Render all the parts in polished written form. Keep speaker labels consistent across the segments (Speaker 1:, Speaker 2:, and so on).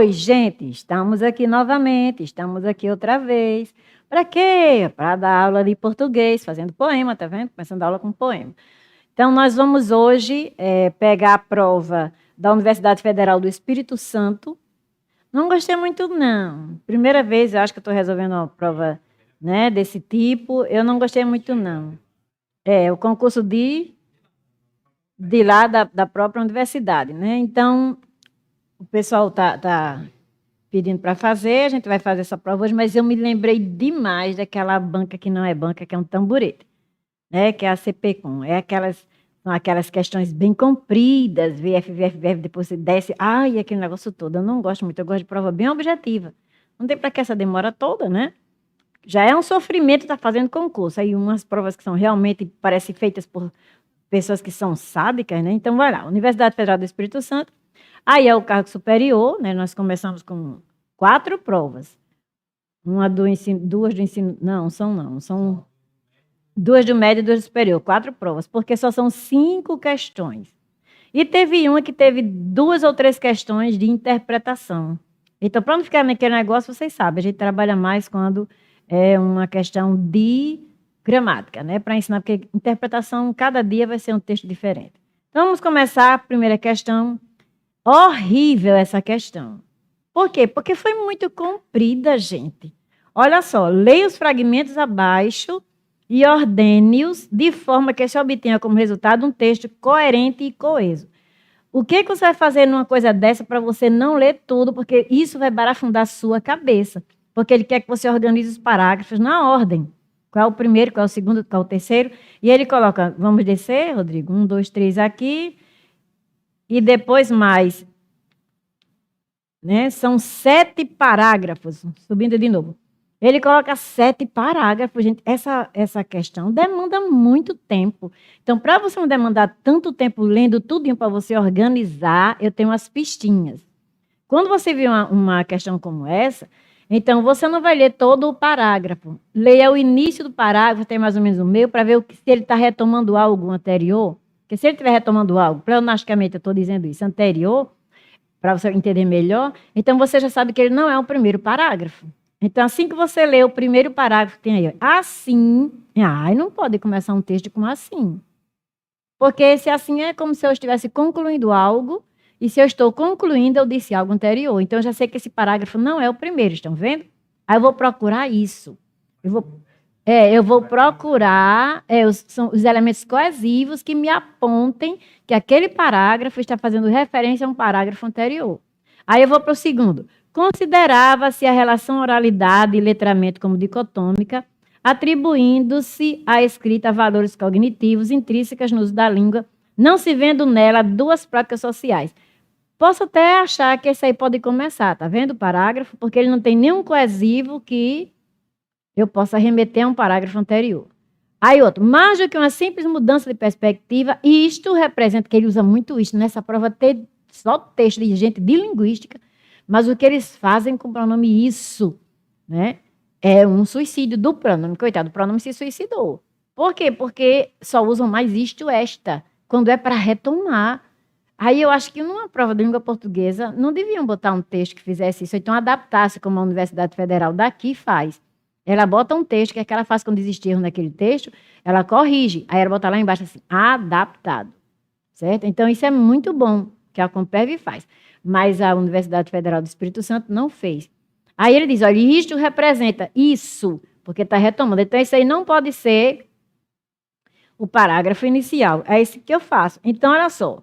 Speaker 1: Oi, gente, estamos aqui novamente, estamos aqui outra vez. Para quê? Para dar aula de português, fazendo poema, tá vendo? Começando a aula com poema. Então, nós vamos hoje pegar a prova da Universidade Federal do Espírito Santo. Não gostei muito, não. Primeira vez, eu acho que eu estou resolvendo uma prova, né, desse tipo. Eu não gostei muito, não. É o concurso de lá da própria universidade, né? Então, o pessoal tá pedindo para fazer, a gente vai fazer essa prova hoje, mas eu me lembrei demais daquela banca que não é banca, que é um tamborete, né? Que é a CPCOM. São aquelas questões bem compridas, VF, depois você desce, ai, aquele negócio todo. Eu não gosto muito, eu gosto de prova bem objetiva. Não tem para que essa demora toda, né? Já é um sofrimento estar fazendo concurso. Aí umas provas que são realmente, parecem feitas por pessoas que são sádicas, né? Então, vai lá, Universidade Federal do Espírito Santo. Aí é o cargo superior, né? Nós começamos com 4 provas. Uma do ensino, 2 do ensino, são 2 do médio e 2 do superior, 4 provas, porque só são 5 questões. E teve uma que teve 2 ou 3 questões de interpretação. Então, para não ficar naquele negócio, vocês sabem, a gente trabalha mais quando é uma questão de gramática, né? Para ensinar, porque interpretação, cada dia vai ser um texto diferente. Então, vamos começar a primeira questão. Horrível essa questão. Por quê? Porque foi muito comprida, gente. Olha só, leia os fragmentos abaixo e ordene-os de forma que se obtenha como resultado um texto coerente e coeso. O que você vai fazer numa coisa dessa para você não ler tudo, porque isso vai barafundar a sua cabeça. Porque ele quer que você organize os parágrafos na ordem. Qual é o primeiro, qual é o segundo, qual é o terceiro. E ele coloca, vamos descer, Rodrigo? 1, 2, 3 aqui. E depois mais, né? São 7 parágrafos, subindo de novo. Ele coloca 7 parágrafos, gente. Essa questão demanda muito tempo. Então, para você não demandar tanto tempo lendo tudinho para você organizar, eu tenho as pistinhas. Quando você vê uma questão como essa, então você não vai ler todo o parágrafo. Leia o início do parágrafo, tem mais ou menos o meio, para ver se ele está retomando algo anterior. Porque se ele estiver retomando algo, pleonasticamente eu estou dizendo isso, anterior, para você entender melhor, então você já sabe que ele não é o primeiro parágrafo. Então, assim que você lê o primeiro parágrafo, tem aí, assim, não pode começar um texto com assim. Porque esse assim é como se eu estivesse concluindo algo, e se eu estou concluindo, eu disse algo anterior. Então, eu já sei que esse parágrafo não é o primeiro, estão vendo? Aí eu vou procurar isso. Eu vou procurar os elementos coesivos que me apontem que aquele parágrafo está fazendo referência a um parágrafo anterior. Aí eu vou para o segundo. Considerava-se a relação oralidade e letramento como dicotômica, atribuindo-se à escrita valores cognitivos intrínsecas no uso da língua, não se vendo nela 2 práticas sociais. Posso até achar que esse aí pode começar, tá vendo o parágrafo? Porque ele não tem nenhum coesivo que eu possa remeter a um parágrafo anterior. Aí outro, mais do que uma simples mudança de perspectiva, e isto representa, que ele usa muito isso, nessa prova ter só texto de gente de linguística, mas o que eles fazem com o pronome isso, né? É um suicídio do pronome. Coitado, o pronome se suicidou. Por quê? Porque só usam mais isto, esta, quando é para retomar. Aí eu acho que numa prova de língua portuguesa não deviam botar um texto que fizesse isso, ou então adaptasse como a Universidade Federal daqui faz. Ela bota um texto, que é que ela faz quando existe erro naquele texto, ela corrige. Aí ela bota lá embaixo assim, adaptado. Certo? Então, isso é muito bom, que a Comperv faz. Mas a Universidade Federal do Espírito Santo não fez. Aí ele diz, olha, isto representa isso, porque está retomando. Então, isso aí não pode ser o parágrafo inicial. É isso que eu faço. Então, olha só.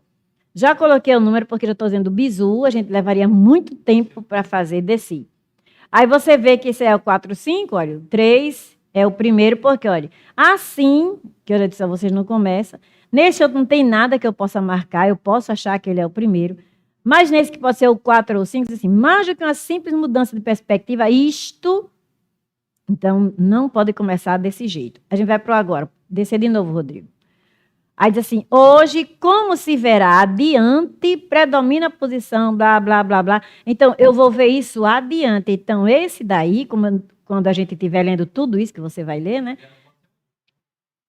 Speaker 1: Já coloquei o número, porque já estou dizendo bizu, a gente levaria muito tempo para fazer desse. Aí você vê que esse é o 4, 5, olha, o 3 é o primeiro, porque, olha, assim, que eu já disse a vocês, não começa. Nesse outro não tem nada que eu possa marcar, eu posso achar que ele é o primeiro. Mas nesse que pode ser o 4 ou 5, assim, mais do que uma simples mudança de perspectiva, isto, então, não pode começar desse jeito. A gente vai para o agora. Descer de novo, Rodrigo. Aí diz assim, hoje, como se verá, adiante, predomina a posição, blá, blá, blá, blá. Então, eu vou ver isso adiante. Então, esse daí, quando a gente estiver lendo tudo isso que você vai ler, né?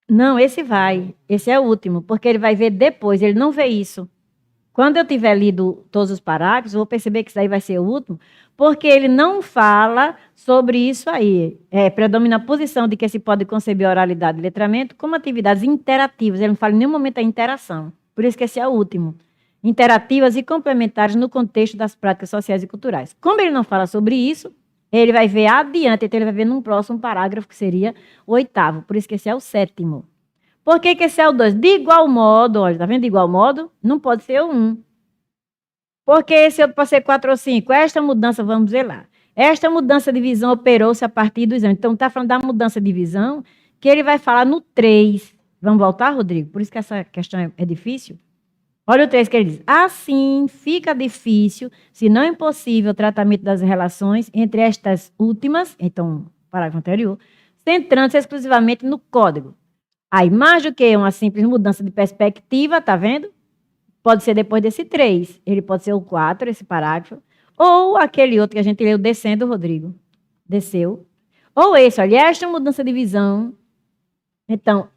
Speaker 1: Não, esse vai. Esse é o último, porque ele vai ver depois, ele não vê isso. Quando eu tiver lido todos os parágrafos, eu vou perceber que isso aí vai ser o último, porque ele não fala sobre isso aí. Predomina a posição de que se pode conceber a oralidade e letramento como atividades interativas. Ele não fala em nenhum momento a interação. Por isso que esse é o último. Interativas e complementares no contexto das práticas sociais e culturais. Como ele não fala sobre isso, ele vai ver adiante, então ele vai ver num próximo parágrafo, que seria o 8º. Por isso que esse é o 7º. Por que esse é o 2? De igual modo, olha, tá vendo? De igual modo, não pode ser o 1. Porque esse outro pode ser 4 ou 5. Esta mudança, vamos ver lá. Esta mudança de visão operou-se a partir do exame. Então, está falando da mudança de visão, que ele vai falar no 3. Vamos voltar, Rodrigo? Por isso que essa questão é difícil. Olha o 3 que ele diz. Assim, fica difícil, se não impossível, o tratamento das relações entre estas últimas, então, parágrafo anterior, centrando-se exclusivamente no código. Aí, mais do que uma simples mudança de perspectiva, tá vendo? Pode ser depois desse 3. Ele pode ser o 4, esse parágrafo. Ou aquele outro que a gente leu descendo, Rodrigo. Desceu. Ou esse, olha, esta mudança de visão. Então,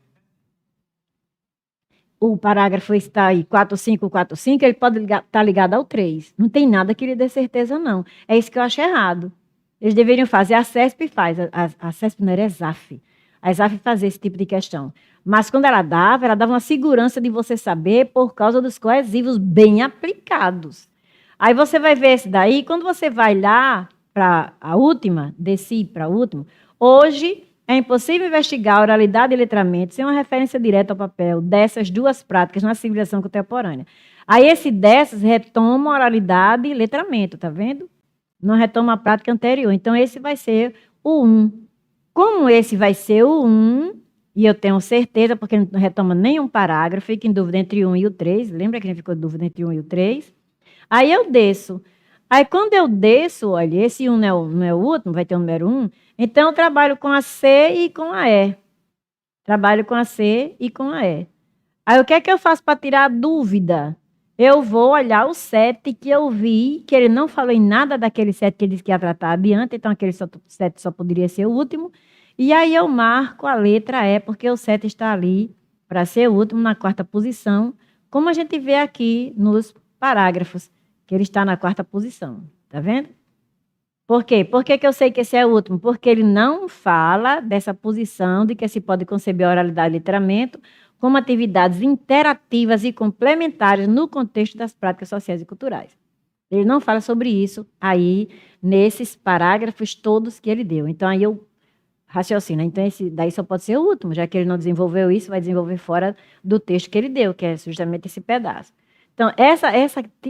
Speaker 1: o parágrafo está aí, 4545, ele pode estar ligado ao 3. Não tem nada que lhe dê certeza, não. É isso que eu acho errado. Eles deveriam fazer, a CESP faz, a CESP não era ESAF. A ESAF fazia esse tipo de questão. Mas quando ela dava uma segurança de você saber por causa dos coesivos bem aplicados. Aí você vai ver esse daí, quando você vai lá para a última, desci para a última, hoje é impossível investigar a oralidade e letramento sem uma referência direta ao papel dessas duas práticas na civilização contemporânea. Aí esse dessas retoma a oralidade e letramento, tá vendo? Não retoma a prática anterior. Então esse vai ser o 1. Como esse vai ser o 1, e eu tenho certeza, porque não retoma nenhum parágrafo, fica em dúvida entre o 1 e o 3, lembra que a gente ficou em dúvida entre o 1 e o 3? Aí eu desço. Aí quando eu desço, olha, esse 1 não é o último, vai ter o número 1, então eu trabalho com a C e com a E. Trabalho com a C e com a E. Aí o que é que eu faço para tirar a dúvida? Eu vou olhar o 7 que eu vi, que ele não falou em nada daquele 7 que ele disse que ia tratar adiante, então aquele 7 só poderia ser o último. E aí eu marco a letra E, porque o 7 está ali para ser o último, na 4ª posição, como a gente vê aqui nos parágrafos, que ele está na 4ª posição. Tá vendo? Por quê? Por que eu sei que esse é o último? Porque ele não fala dessa posição de que se pode conceber a oralidade e letramento como atividades interativas e complementares no contexto das práticas sociais e culturais. Ele não fala sobre isso aí nesses parágrafos todos que ele deu. Então, aí eu raciocino. Então, esse daí só pode ser o último, já que ele não desenvolveu isso, vai desenvolver fora do texto que ele deu, que é justamente esse pedaço. Então,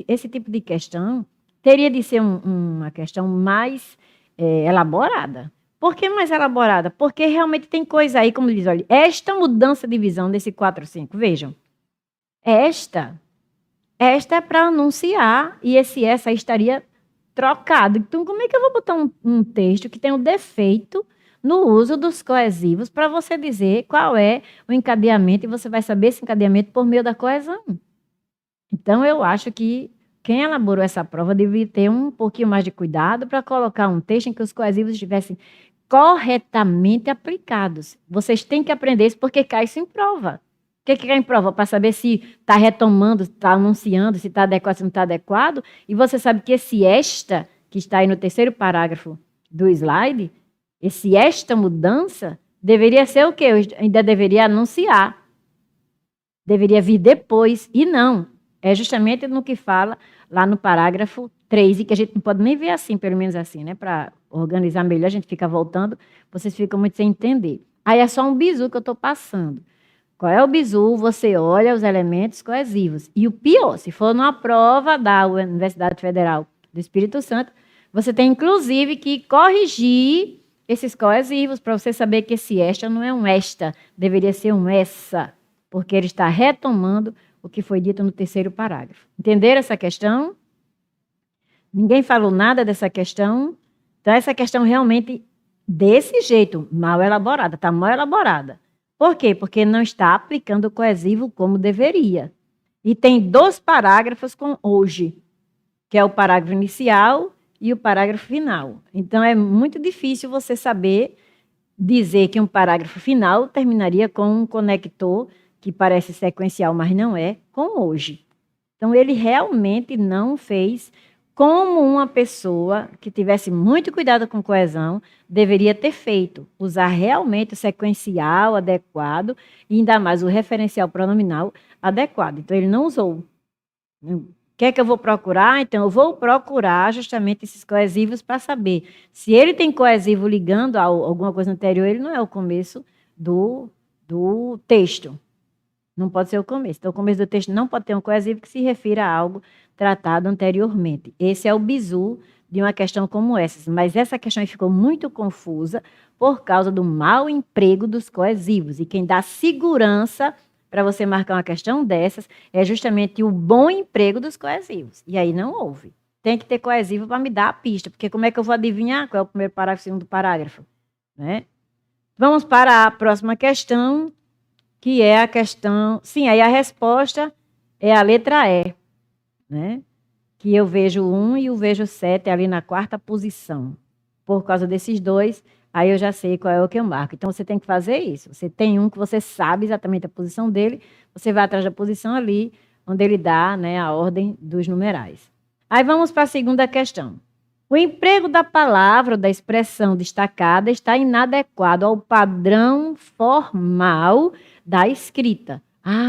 Speaker 1: esse tipo de questão teria de ser uma questão mais elaborada. Por que mais elaborada? Porque realmente tem coisa aí, como diz, olha, esta mudança de visão desse 4, 5, vejam, esta é para anunciar, e essa aí estaria trocado. Então, como é que eu vou botar um texto que tem um defeito no uso dos coesivos para você dizer qual é o encadeamento, e você vai saber esse encadeamento por meio da coesão? Então, eu acho que quem elaborou essa prova devia ter um pouquinho mais de cuidado para colocar um texto em que os coesivos estivessem corretamente aplicados. Vocês têm que aprender isso porque cai isso em prova. O que cai em prova? Para saber se está retomando, está anunciando, se está adequado, se não está adequado. E você sabe que esse esta, que está aí no 3º parágrafo do slide, esta mudança, deveria ser o quê? Eu ainda deveria anunciar. Deveria vir depois. E não. É justamente no que fala lá no parágrafo 3, e que a gente não pode nem ver assim, pelo menos assim, né? Para organizar melhor, a gente fica voltando, vocês ficam muito sem entender. Aí é só um bizu que eu estou passando. Qual é o bizu? Você olha os elementos coesivos. E o pior, se for numa prova da Universidade Federal do Espírito Santo, você tem, inclusive, que corrigir esses coesivos para você saber que esse esta não é um esta, deveria ser um essa, porque ele está retomando o que foi dito no 3º parágrafo. Entenderam essa questão? Ninguém falou nada dessa questão. Então, essa questão realmente, desse jeito, mal elaborada, está mal elaborada. Por quê? Porque não está aplicando o coesivo como deveria. E tem 2 parágrafos com hoje, que é o parágrafo inicial e o parágrafo final. Então, é muito difícil você saber dizer que um parágrafo final terminaria com um conector que parece sequencial, mas não é, com hoje. Então, ele realmente não fez como uma pessoa que tivesse muito cuidado com coesão deveria ter feito. Usar realmente o sequencial adequado e ainda mais o referencial pronominal adequado. Então, ele não usou. O que é que eu vou procurar? Então, eu vou procurar justamente esses coesivos para saber se ele tem coesivo ligando a alguma coisa anterior, ele não é o começo do texto. Não pode ser o começo. Então, o começo do texto não pode ter um coesivo que se refira a algo tratado anteriormente. Esse é o bizu de uma questão como essa. Mas essa questão ficou muito confusa por causa do mau emprego dos coesivos. E quem dá segurança para você marcar uma questão dessas é justamente o bom emprego dos coesivos. E aí não houve. Tem que ter coesivo para me dar a pista, porque como é que eu vou adivinhar qual é o primeiro parágrafo e o segundo parágrafo? Né? Vamos para a próxima questão, que é a questão... Sim, aí a resposta é a letra E, né? Que eu vejo 1 e eu vejo 7 ali na quarta posição. Por causa desses dois, aí eu já sei qual é o que eu marco. Então, você tem que fazer isso. Você tem um que você sabe exatamente a posição dele, você vai atrás da posição ali, onde ele dá, né, a ordem dos numerais. Aí vamos para a segunda questão. O emprego da palavra ou da expressão destacada está inadequado ao padrão formal da escrita.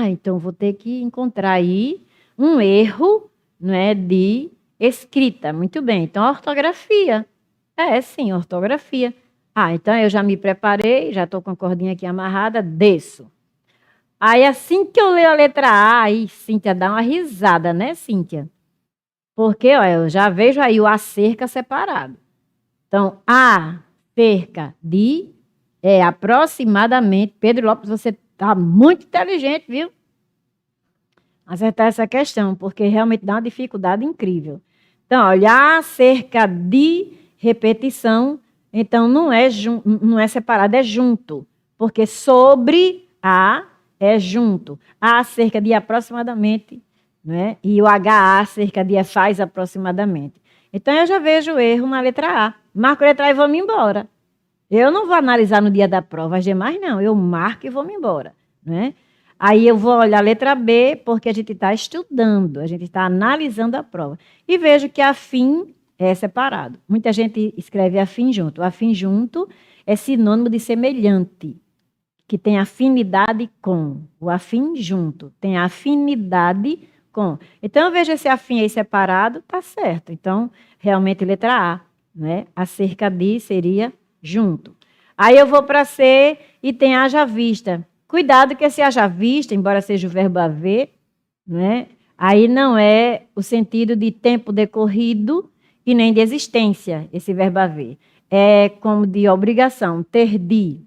Speaker 1: Então vou ter que encontrar aí um erro, não é, de escrita. Muito bem, então ortografia. Sim, ortografia. Então eu já me preparei, já estou com a cordinha aqui amarrada, desço. Aí assim que eu leio a letra A, aí Cíntia dá uma risada, né, Cíntia? Porque, ó, eu já vejo aí o acerca separado. Então, acerca de aproximadamente. Pedro Lopes, você está muito inteligente, viu? Acertar essa questão, porque realmente dá uma dificuldade incrível. Então, olha, acerca de repetição, então não é separado, é junto. Porque sobre a é junto. Acerca de aproximadamente, né? E o HA cerca de faz aproximadamente. Então, eu já vejo o erro na letra A. Marco a letra A e vou-me embora. Eu não vou analisar no dia da prova as demais, não. Eu marco e vou-me embora. Né? Aí eu vou olhar a letra B, porque a gente está estudando, a gente está analisando a prova. E vejo que afim é separado. Muita gente escreve afim junto. Afim junto é sinônimo de semelhante, que tem afinidade com. O afim junto tem afinidade com. Então, eu vejo esse afim aí separado, tá certo. Então, realmente, letra A, né? Acerca de seria junto. Aí eu vou para C e tem haja vista. Cuidado que esse haja vista, embora seja o verbo haver, né? Aí não é o sentido de tempo decorrido e nem de existência, esse verbo haver. É como de obrigação, ter de.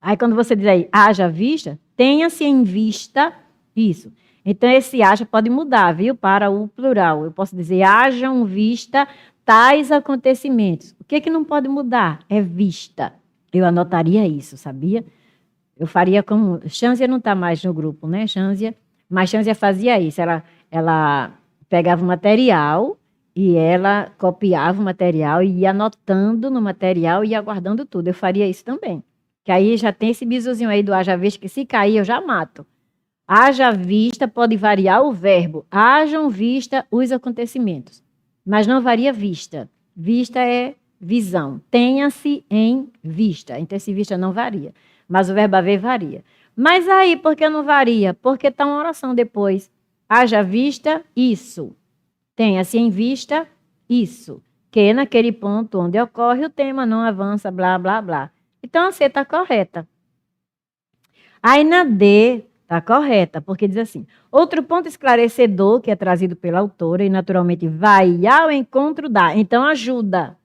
Speaker 1: Aí quando você diz aí, haja vista, tenha-se em vista isso. Então, esse haja pode mudar, viu? Para o plural. Eu posso dizer, hajam vista tais acontecimentos. O que não pode mudar? É vista. Eu anotaria isso, sabia? Eu faria como... Xânsia não está mais no grupo, né, Xânsia? Mas Xânsia fazia isso. Ela pegava o material e ela copiava o material e ia anotando no material e ia guardando tudo. Eu faria isso também. Que aí já tem esse bizuzinho aí do haja vista, que se cair eu já mato. Haja vista pode variar o verbo. Hajam vista os acontecimentos. Mas não varia vista. Vista é visão. Tenha-se em vista. Então, esse vista não varia. Mas o verbo haver varia. Mas aí, por que não varia? Porque está uma oração depois. Haja vista, isso. Tenha-se em vista, isso. Que naquele ponto onde ocorre o tema não avança, blá, blá, blá. Então, a C está correta. Aí, na D, está correta, porque diz assim, outro ponto esclarecedor que é trazido pela autora e, naturalmente, vai ao encontro da. Então, ajuda.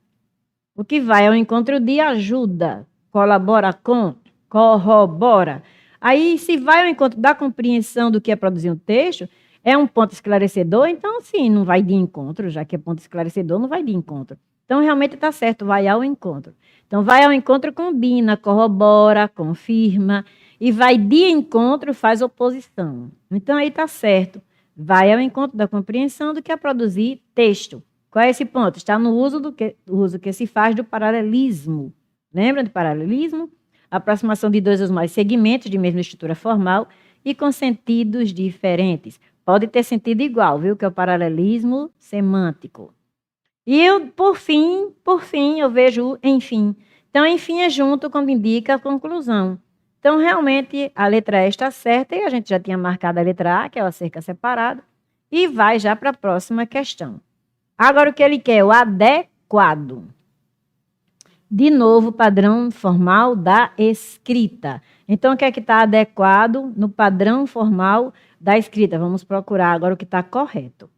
Speaker 1: O que vai ao encontro de ajuda. Colabora com, corrobora. Aí, se vai ao encontro da compreensão do que é produzir um texto, é um ponto esclarecedor, então, sim, não vai de encontro, já que é ponto esclarecedor, não vai de encontro. Então, realmente está certo, vai ao encontro. Então, vai ao encontro, combina, corrobora, confirma, e vai de encontro, faz oposição. Então, aí está certo. Vai ao encontro da compreensão do que é produzir texto. Qual é esse ponto? Está no uso que se faz do paralelismo. Lembra do paralelismo? Aproximação de dois ou mais segmentos de mesma estrutura formal e com sentidos diferentes. Pode ter sentido igual, viu? Que é o paralelismo semântico. E eu, por fim, eu vejo o enfim. Então, enfim é junto quando indica a conclusão. Então, realmente, a letra E está certa e a gente já tinha marcado a letra A, que é a cerca separada, e vai já para a próxima questão. Agora, o que ele quer? O adequado. De novo, padrão formal da escrita. Então, o que é que está adequado no padrão formal da escrita? Vamos procurar agora o que está correto.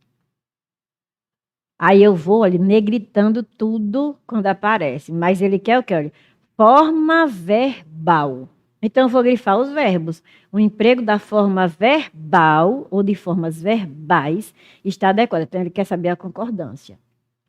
Speaker 1: Aí eu vou ali negritando tudo quando aparece. Mas ele quer o quê? Olha, forma verbal. Então, eu vou grifar os verbos. O emprego da forma verbal ou de formas verbais está adequado. Então, ele quer saber a concordância.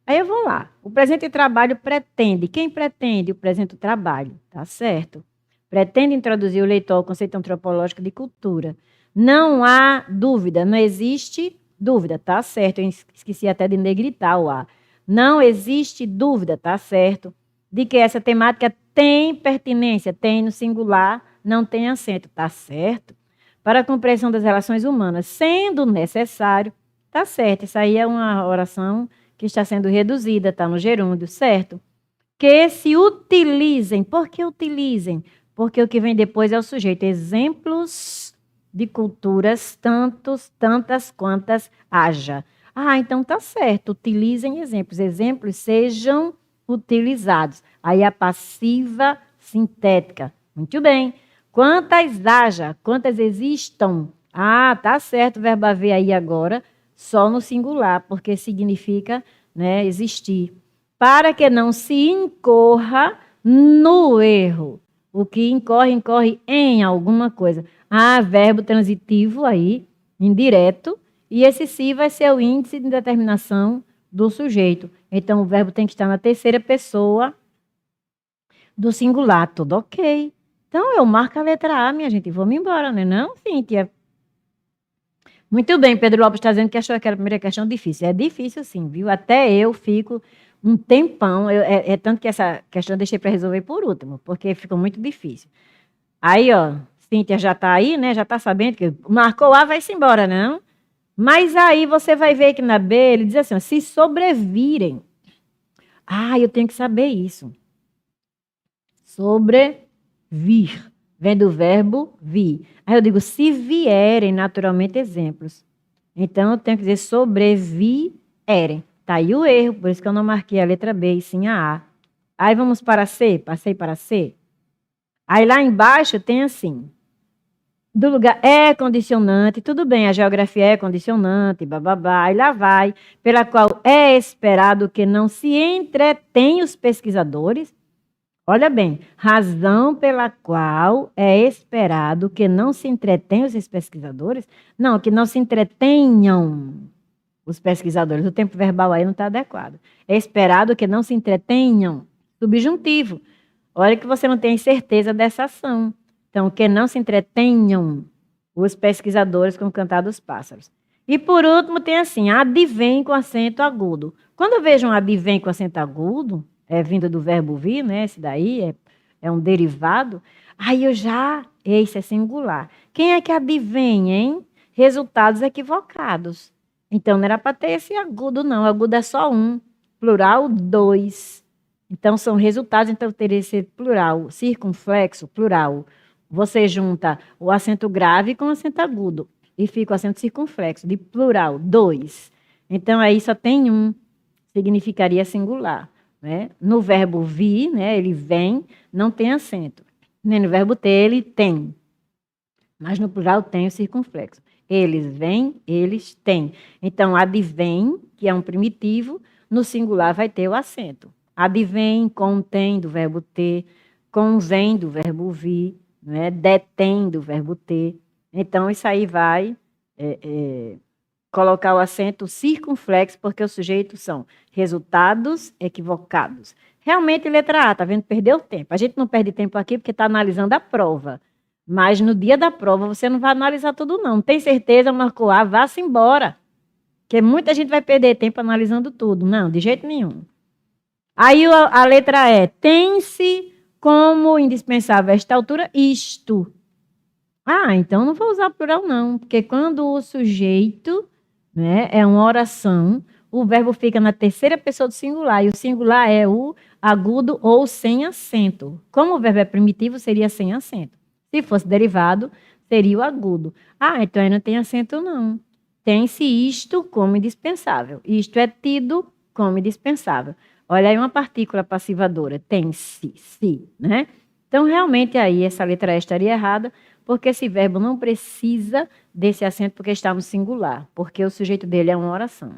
Speaker 1: Aí eu vou lá. O presente trabalho pretende. Quem pretende o presente trabalho? Tá certo. Pretende introduzir o leitor ao conceito antropológico de cultura. Não há dúvida, não existe dúvida, tá certo. Eu esqueci até de negritar o A. Não existe dúvida, tá certo, de que essa temática tem pertinência, tem no singular, não tem acento, tá certo. Para a compreensão das relações humanas, sendo necessário, tá certo. Isso aí é uma oração que está sendo reduzida, está no gerúndio, certo? Que se utilizem. Por que utilizem? Porque o que vem depois é o sujeito. Exemplos de culturas, tantas quantas haja. Ah, então tá certo. Utilizem exemplos. Exemplos sejam utilizados. Aí a passiva sintética. Muito bem. Quantas haja? Quantas existam? Ah, tá certo o verbo haver aí agora, só no singular, porque significa, né, existir. Para que não se incorra no erro. O que incorre em alguma coisa. Ah, verbo transitivo aí, indireto, e esse se vai ser o índice de determinação do sujeito. Então, o verbo tem que estar na terceira pessoa do singular. Tudo ok. Então, eu marco a letra A, minha gente, e vamos embora, né? Não, Cíntia? Muito bem, Pedro Lopes está dizendo que achou aquela primeira questão difícil. É difícil sim, viu? Até eu fico um tempão. Tanto que essa questão eu deixei para resolver por último, porque ficou muito difícil. Aí, ó, Cíntia já está aí, né? Já está sabendo que marcou A, vai-se embora, não? Mas aí você vai ver que na B ele diz assim, ó, se sobrevirem. Ah, eu tenho que saber isso. Sobrevir. Vem do verbo vir. Aí eu digo, se vierem naturalmente exemplos. Então, eu tenho que dizer sobrevierem. Tá aí o erro, por isso que eu não marquei a letra B e sim a A. Aí vamos para C, passei para C. Aí lá embaixo tem assim, do lugar é condicionante, tudo bem, a geografia é condicionante, bababá, aí lá vai, pela qual é esperado que não se entretém os pesquisadores. Olha bem, razão pela qual é esperado que não se entretenham os pesquisadores? Não, que não se entretenham os pesquisadores. O tempo verbal aí não está adequado. É esperado que não se entretenham. Subjuntivo. Olha que você não tem certeza dessa ação. Então, que não se entretenham os pesquisadores com o cantar dos pássaros. E por último tem assim, advém com acento agudo. Quando eu vejo um advém com acento agudo, é vindo do verbo vir, né? Esse daí é um derivado. Aí esse é singular. Quem é que advém, hein? Resultados equivocados. Então, não era para ter esse agudo, não. O agudo é só um. Plural, dois. Então, são resultados, então teria que ser plural. Circunflexo, plural. Você junta o acento grave com o acento agudo. E fica o acento circunflexo, de plural, dois. Então, aí só tem um. Significaria singular. Né? No verbo vir, né, ele vem, não tem acento. Nem no verbo ter, ele tem. Mas no plural tem o circunflexo. Eles vêm, eles têm. Então, advém, que é um primitivo, no singular vai ter o acento. Advém, contém, do verbo ter, convém, do verbo vir, né? Detém, do verbo ter. Então, isso aí vai colocar o acento circunflexo, porque os sujeitos são resultados equivocados. Realmente, letra A, tá vendo? Perdeu tempo. A gente não perde tempo aqui porque está analisando a prova. Mas no dia da prova, você não vai analisar tudo, não. Tem certeza, marcou A, vá-se embora. Porque muita gente vai perder tempo analisando tudo. Não, de jeito nenhum. Aí a letra E, tem-se como indispensável a esta altura isto. Ah, então não vou usar plural não, porque quando o sujeito, né, é uma oração, o verbo fica na terceira pessoa do singular, e o singular é o agudo ou sem acento. Como o verbo é primitivo, seria sem acento. Se fosse derivado, seria o agudo. Ah, então aí não tem acento não. Tem-se isto como indispensável. Isto é tido como indispensável. Olha aí uma partícula passivadora. Tem-se, se, né? Então, realmente, aí, essa letra E estaria errada, porque esse verbo não precisa desse acento porque está no singular, porque o sujeito dele é uma oração.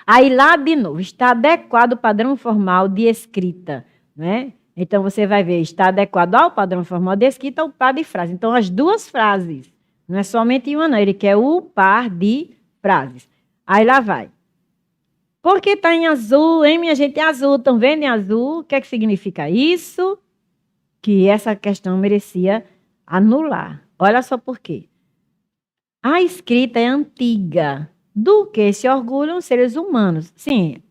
Speaker 1: Aí, lá de novo, está adequado ao padrão formal de escrita, né? Então, você vai ver, está adequado ao padrão formal de escrita ou par de frase. Então, as duas frases, não é somente uma, não, ele quer o par de frases. Aí, lá vai. Porque está em azul, hein, minha gente? É azul, estão vendo em azul? O que é que significa isso? Que essa questão merecia anular. Olha só por quê. A escrita é antiga, do que se orgulham os seres humanos. Sim,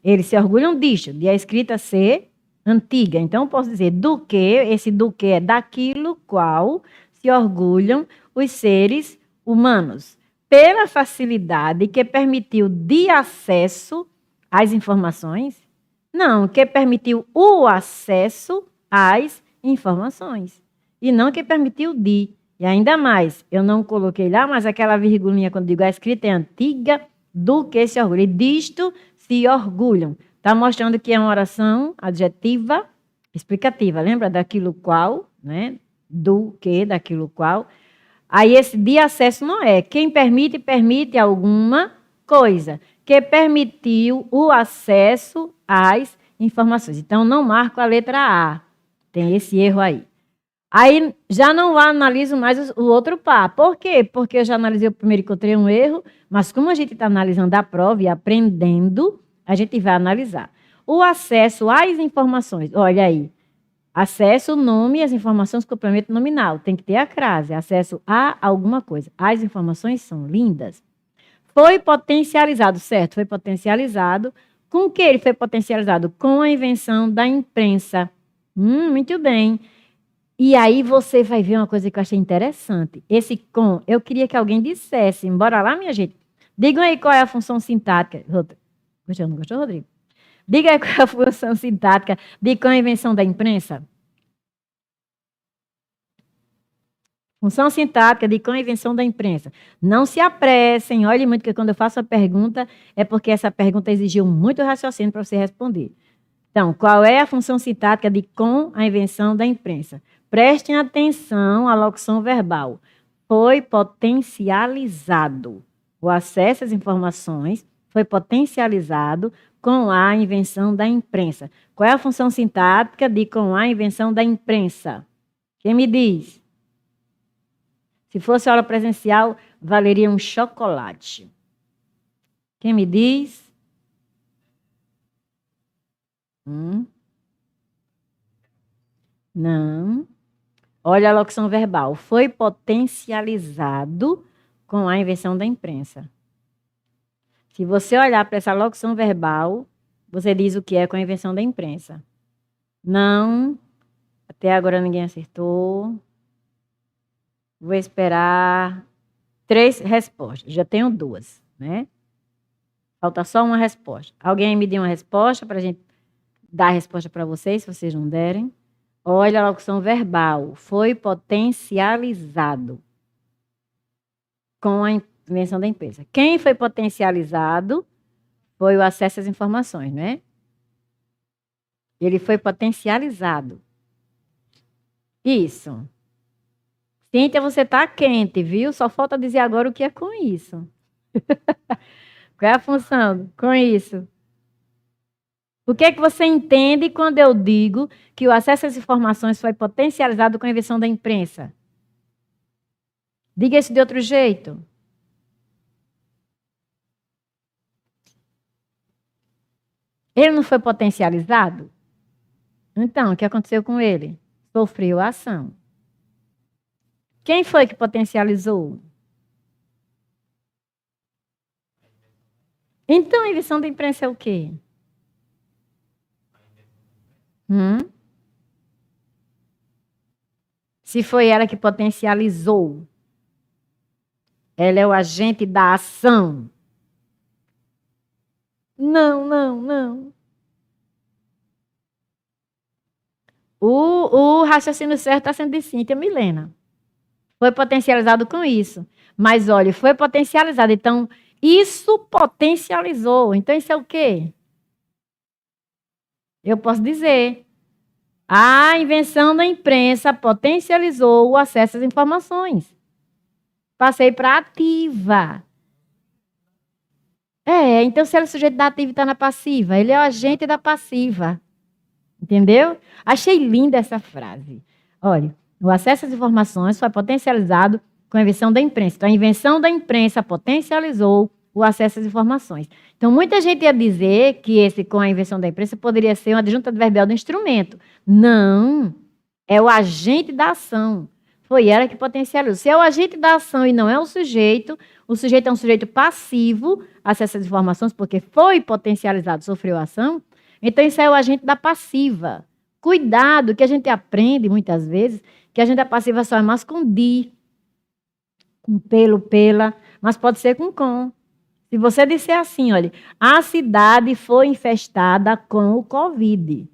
Speaker 1: eles se orgulham disso, de a escrita ser antiga. Então, eu posso dizer do que, esse do que é daquilo qual se orgulham os seres humanos, pela facilidade que permitiu de acesso às informações. Não, que permitiu o acesso às informações. E não que permitiu de. E ainda mais, eu não coloquei lá, mas aquela virgulinha, quando digo a escrita é antiga, do que se orgulham. E disto se orgulham. Está mostrando que é uma oração adjetiva explicativa. Lembra daquilo qual, né? Do que, daquilo qual. Aí esse de acesso não é. Quem permite, permite alguma coisa. Que permitiu o acesso às informações. Então, não marco a letra A. Tem esse erro aí. Aí já não analiso mais o outro par. Por quê? Porque eu já analisei o primeiro e encontrei um erro, mas como a gente está analisando a prova e aprendendo, a gente vai analisar. O acesso às informações. Olha aí. Acesso, nome e as informações com complemento nominal. Tem que ter a crase. Acesso a alguma coisa. As informações são lindas. Foi potencializado, certo? Foi potencializado. Com o que ele foi potencializado? Com a invenção da imprensa. Muito bem. E aí você vai ver uma coisa que eu achei interessante. Esse com, eu queria que alguém dissesse, bora lá, minha gente. Digam aí qual é a função sintática. Gostou, não gostou, Rodrigo? Diga aí qual é a função sintática de com a invenção da imprensa. Função sintática de com a invenção da imprensa. Não se apressem, olhem muito, que quando eu faço a pergunta, é porque essa pergunta exigiu muito raciocínio para você responder. Então, qual é a função sintática de com a invenção da imprensa? Prestem atenção à locução verbal. Foi potencializado. O acesso às informações foi potencializado com a invenção da imprensa. Qual é a função sintática de com a invenção da imprensa? Quem me diz? Se fosse aula presencial, valeria um chocolate. Quem me diz? Não. Olha a locução verbal. Foi potencializado com a invenção da imprensa. Se você olhar para essa locução verbal, você diz o que é com a invenção da imprensa. Não. Até agora ninguém acertou. Vou esperar 3 respostas. Já tenho 2, né? Falta só uma resposta. Alguém me dê uma resposta para a gente dar a resposta para vocês, se vocês não derem. Olha a locução verbal. Foi potencializado com a invenção da empresa. Quem foi potencializado foi o acesso às informações, né? Ele foi potencializado. Isso. Cíntia, você está quente, viu? Só falta dizer agora o que é com isso. Qual é a função com isso? O que é que você entende quando eu digo que o acesso às informações foi potencializado com a invenção da imprensa? Diga isso de outro jeito. Ele não foi potencializado? Então, o que aconteceu com ele? Sofreu a ação. Quem foi que potencializou? Então, a invenção da imprensa é o quê? Se foi ela que potencializou. Ela é o agente da ação. Não, não, não. O raciocínio certo está sendo de Cíntia Milena. Foi potencializado com isso. Mas, olha, foi potencializado. Então, isso potencializou. Então, isso é o quê? Eu posso dizer. A invenção da imprensa potencializou o acesso às informações. Passei para ativa. Então se ele é o sujeito da ativa e está na passiva, ele é o agente da passiva. Entendeu? Achei linda essa frase. Olha, o acesso às informações foi potencializado com a invenção da imprensa. Então, a invenção da imprensa potencializou o acesso às informações. Então, muita gente ia dizer que esse, com a invenção da imprensa, poderia ser uma adjunta adverbial do instrumento. Não, é o agente da ação. Foi ela que potencializou. Se é o agente da ação e não é o sujeito é um sujeito passivo, acesso às informações, porque foi potencializado, sofreu ação, então isso é o agente da passiva. Cuidado, que a gente aprende muitas vezes, que a gente da passiva só é mais com di, com pelo, pela, mas pode ser com. Se você disser assim, olha, a cidade foi infestada com o Covid.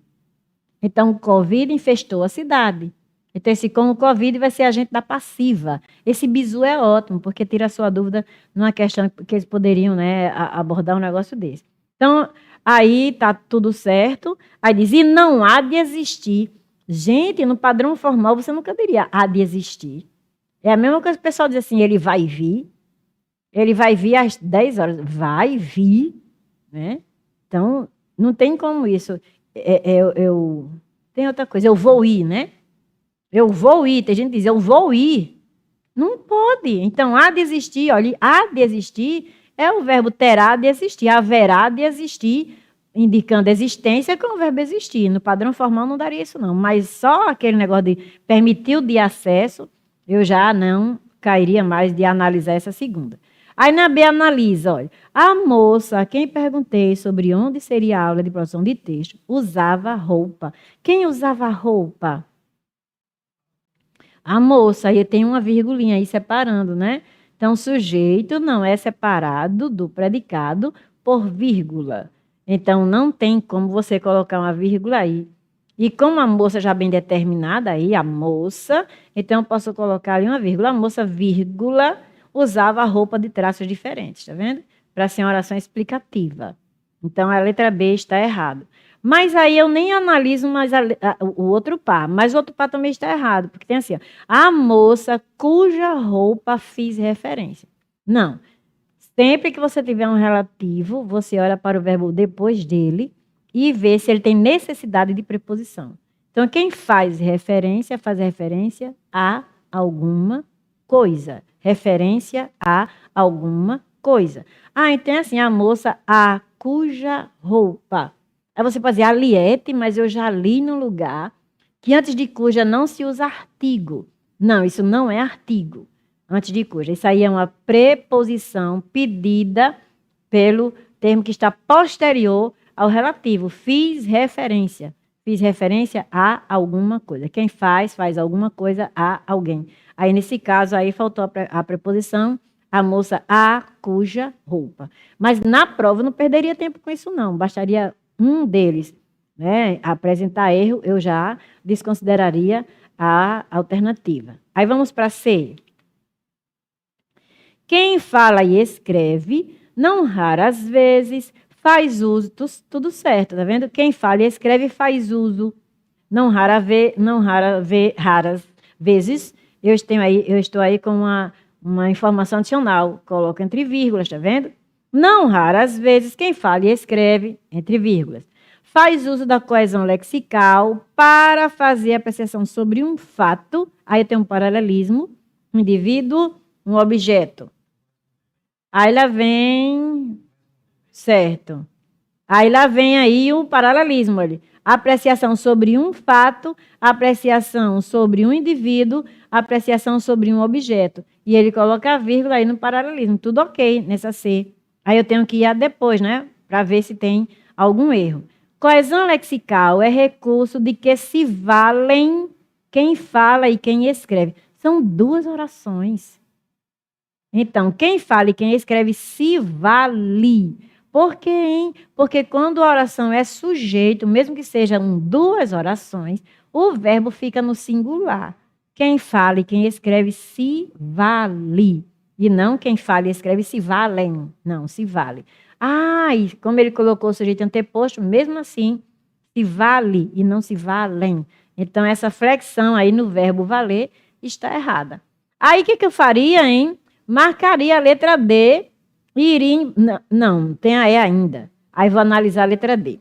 Speaker 1: Então, o Covid infestou a cidade. Então, esse com o Covid vai ser agente da passiva. Esse bizu é ótimo, porque tira a sua dúvida numa questão que eles poderiam, né, abordar um negócio desse. Então, aí tá tudo certo. Aí diz, e não há de existir. Gente, no padrão formal, você nunca diria há de existir. É a mesma coisa que o pessoal diz assim, ele vai vir. Ele vai vir às 10 horas. Vai vir, né? Então, não tem como isso. Tem outra coisa, eu vou ir, né? Eu vou ir. Tem gente que diz, eu vou ir. Não pode. Então, há de existir, olha, há de existir é o verbo terá de existir, haverá de existir, indicando existência com o verbo existir. No padrão formal não daria isso, não. Mas só aquele negócio de permitir o de acesso, eu já não cairia mais de analisar essa segunda. Aí na B analisa, olha, a moça a quem perguntei sobre onde seria a aula de produção de texto usava roupa. Quem usava roupa? A moça, aí tem uma virgulinha aí separando, né? Então, o sujeito não é separado do predicado por vírgula. Então, não tem como você colocar uma vírgula aí. E como a moça já bem determinada aí, a moça, então eu posso colocar ali uma vírgula. A moça, vírgula, usava roupa de traços diferentes, tá vendo? Para ser uma oração explicativa. Então, a letra B está errada. Mas aí eu nem analiso mais o outro par. Mas o outro par também está errado. Porque tem assim, ó, a moça cuja roupa fiz referência. Não. Sempre que você tiver um relativo, você olha para o verbo depois dele e vê se ele tem necessidade de preposição. Então, quem faz referência a alguma coisa. Referência a alguma coisa. Então é assim, a moça a cuja roupa. Aí você pode dizer aliete, mas eu já li no lugar que antes de cuja não se usa artigo. Não, isso não é artigo. Antes de cuja. Isso aí é uma preposição pedida pelo termo que está posterior ao relativo. Fiz referência. Fiz referência a alguma coisa. Quem faz alguma coisa a alguém. Aí, nesse caso, aí faltou a preposição a moça a cuja roupa. Mas na prova eu não perderia tempo com isso, não. Bastaria um deles, né, apresentar erro, eu já desconsideraria a alternativa. Aí vamos para C. Quem fala e escreve, não raras vezes, faz uso, tudo certo, tá vendo? Quem fala e escreve faz uso, raras vezes, eu estou aí com uma informação adicional, coloco entre vírgulas, tá vendo? Não raras vezes, quem fala e escreve, entre vírgulas, faz uso da coesão lexical para fazer apreciação sobre um fato, aí tem um paralelismo, um indivíduo, um objeto. Aí lá vem, certo. Aí lá vem aí o paralelismo, olha. Apreciação sobre um fato, apreciação sobre um indivíduo, apreciação sobre um objeto. E ele coloca a vírgula aí no paralelismo, tudo ok nessa C. Aí eu tenho que ir a depois, né, para ver se tem algum erro. Coesão lexical é recurso de que se valem quem fala e quem escreve. São duas orações. Então, quem fala e quem escreve se vale. Por quê, hein? Porque quando a oração é sujeito, mesmo que sejam duas orações, o verbo fica no singular. Quem fala e quem escreve se vale. E não quem fala e escreve se valem. Não, se vale. Ah, e como ele colocou o sujeito anteposto, mesmo assim, se vale e não se valem. Então, essa flexão aí no verbo valer está errada. Aí, o que eu faria, hein? Marcaria a letra D e iria... Não, tem a E ainda. Aí, vou analisar a letra D.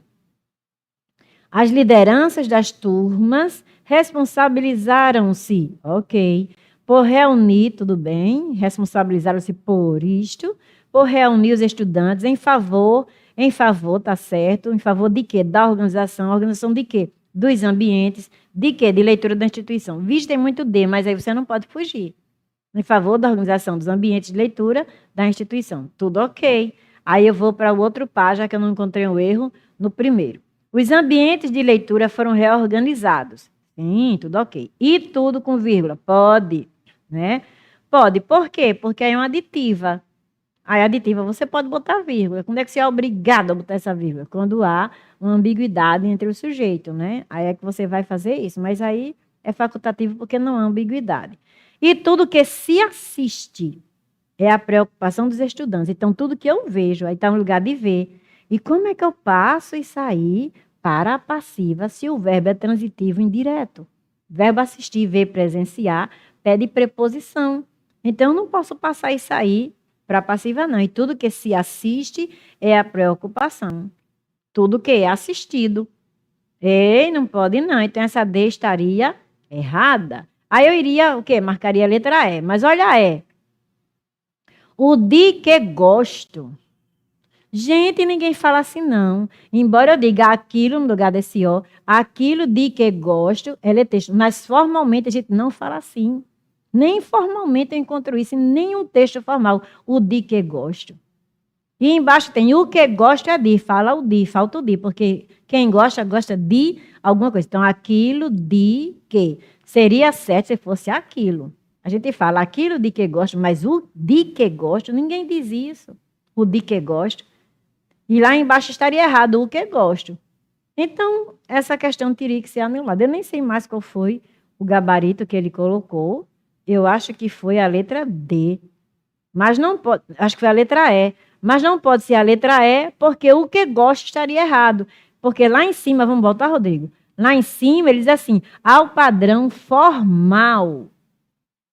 Speaker 1: As lideranças das turmas responsabilizaram-se, ok, por reunir, tudo bem, responsabilizaram-se por isto, por reunir os estudantes em favor, tá certo, em favor de quê? Da organização de quê? Dos ambientes, de quê? De leitura da instituição. Vixe, tem muito D, mas aí você não pode fugir. Em favor da organização dos ambientes de leitura da instituição. Tudo ok. Aí eu vou para o outro par, já que eu não encontrei um erro no primeiro. Os ambientes de leitura foram reorganizados. Sim, tudo ok. E tudo com vírgula? Pode, né? Pode. Por quê? Porque aí é uma aditiva. Aí aditiva você pode botar vírgula. Quando é que você é obrigado a botar essa vírgula? Quando há uma ambiguidade entre o sujeito, né? Aí é que você vai fazer isso. Mas aí é facultativo porque não há ambiguidade. E tudo que se assiste é a preocupação dos estudantes. Então, tudo que eu vejo, aí está no lugar de ver. E como é que eu passo isso aí para a passiva se o verbo é transitivo indireto? Verbo assistir, ver, presenciar, pede preposição. Então, eu não posso passar isso aí para a passiva, não. E tudo que se assiste é a preocupação. Tudo que é assistido. Ei, não pode não. Então, essa D estaria errada. Aí eu iria, o quê? Marcaria a letra E. Mas olha a E. O de que gosto. Gente, ninguém fala assim, não. Embora eu diga aquilo no lugar desse O, aquilo de que gosto, ela é texto. Mas formalmente a gente não fala assim. Nem formalmente eu encontro isso em nenhum texto formal. O de que gosto. E embaixo tem o que gosto é de. Fala o de, falta o de. Porque quem gosta, gosta de alguma coisa. Então, aquilo de que. Seria certo se fosse aquilo. A gente fala aquilo de que gosto, mas o de que gosto, ninguém diz isso. O de que gosto. E lá embaixo estaria errado o que gosto. Então, essa questão teria que ser anulada. Eu nem sei mais qual foi o gabarito que ele colocou. Eu acho que foi a letra D. Mas não pode, acho que foi a letra E. Mas não pode ser a letra E, porque o que gosto estaria errado. Porque lá em cima, vamos voltar, Rodrigo. Lá em cima, ele diz assim, ao padrão formal.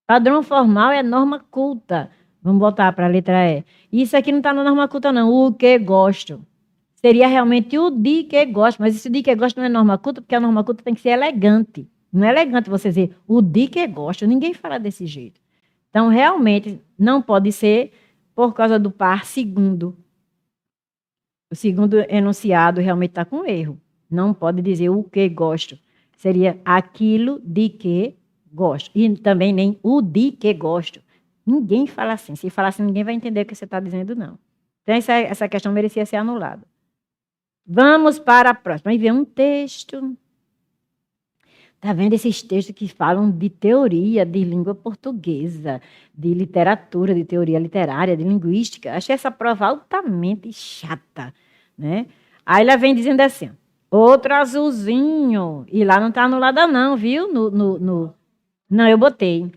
Speaker 1: Padrão formal é norma culta. Vamos voltar para a letra E. Isso aqui não está na norma culta, não. O que gosto. Seria realmente o de que gosto. Mas esse de que gosto não é norma culta, porque a norma culta tem que ser elegante. Não é elegante você dizer o de que gosto. Ninguém fala desse jeito. Então, realmente, não pode ser por causa do par segundo. O segundo enunciado realmente está com erro. Não pode dizer o que gosto. Seria aquilo de que gosto. E também nem o de que gosto. Ninguém fala assim. Se falar assim, ninguém vai entender o que você está dizendo, não. Então, essa questão merecia ser anulada. Vamos para a próxima. Aí vem um texto. Está vendo esses textos que falam de teoria de língua portuguesa, de literatura, de teoria literária, de linguística. Achei essa prova altamente chata, né? Aí ela vem dizendo assim, outro azulzinho. E lá não está anulada não, viu? Não, eu botei.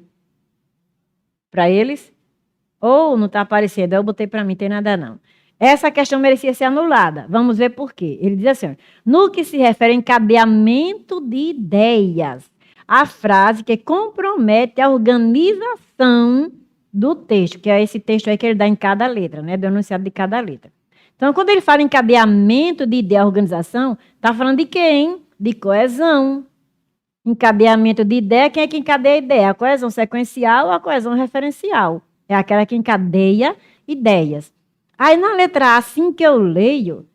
Speaker 1: Para eles? Ou não está aparecendo? Eu botei para mim, tem nada não. Essa questão merecia ser anulada. Vamos ver por quê. Ele diz assim, no que se refere ao encadeamento de ideias, a frase que compromete a organização do texto, que é esse texto aí que ele dá em cada letra, né? Do enunciado de cada letra. Então, quando ele fala encadeamento de ideia, organização, está falando de quem? De coesão. Encadeamento de ideia, quem é que encadeia a ideia? A coesão sequencial ou a coesão referencial? É aquela que encadeia ideias. Aí, na letra A, assim que eu leio,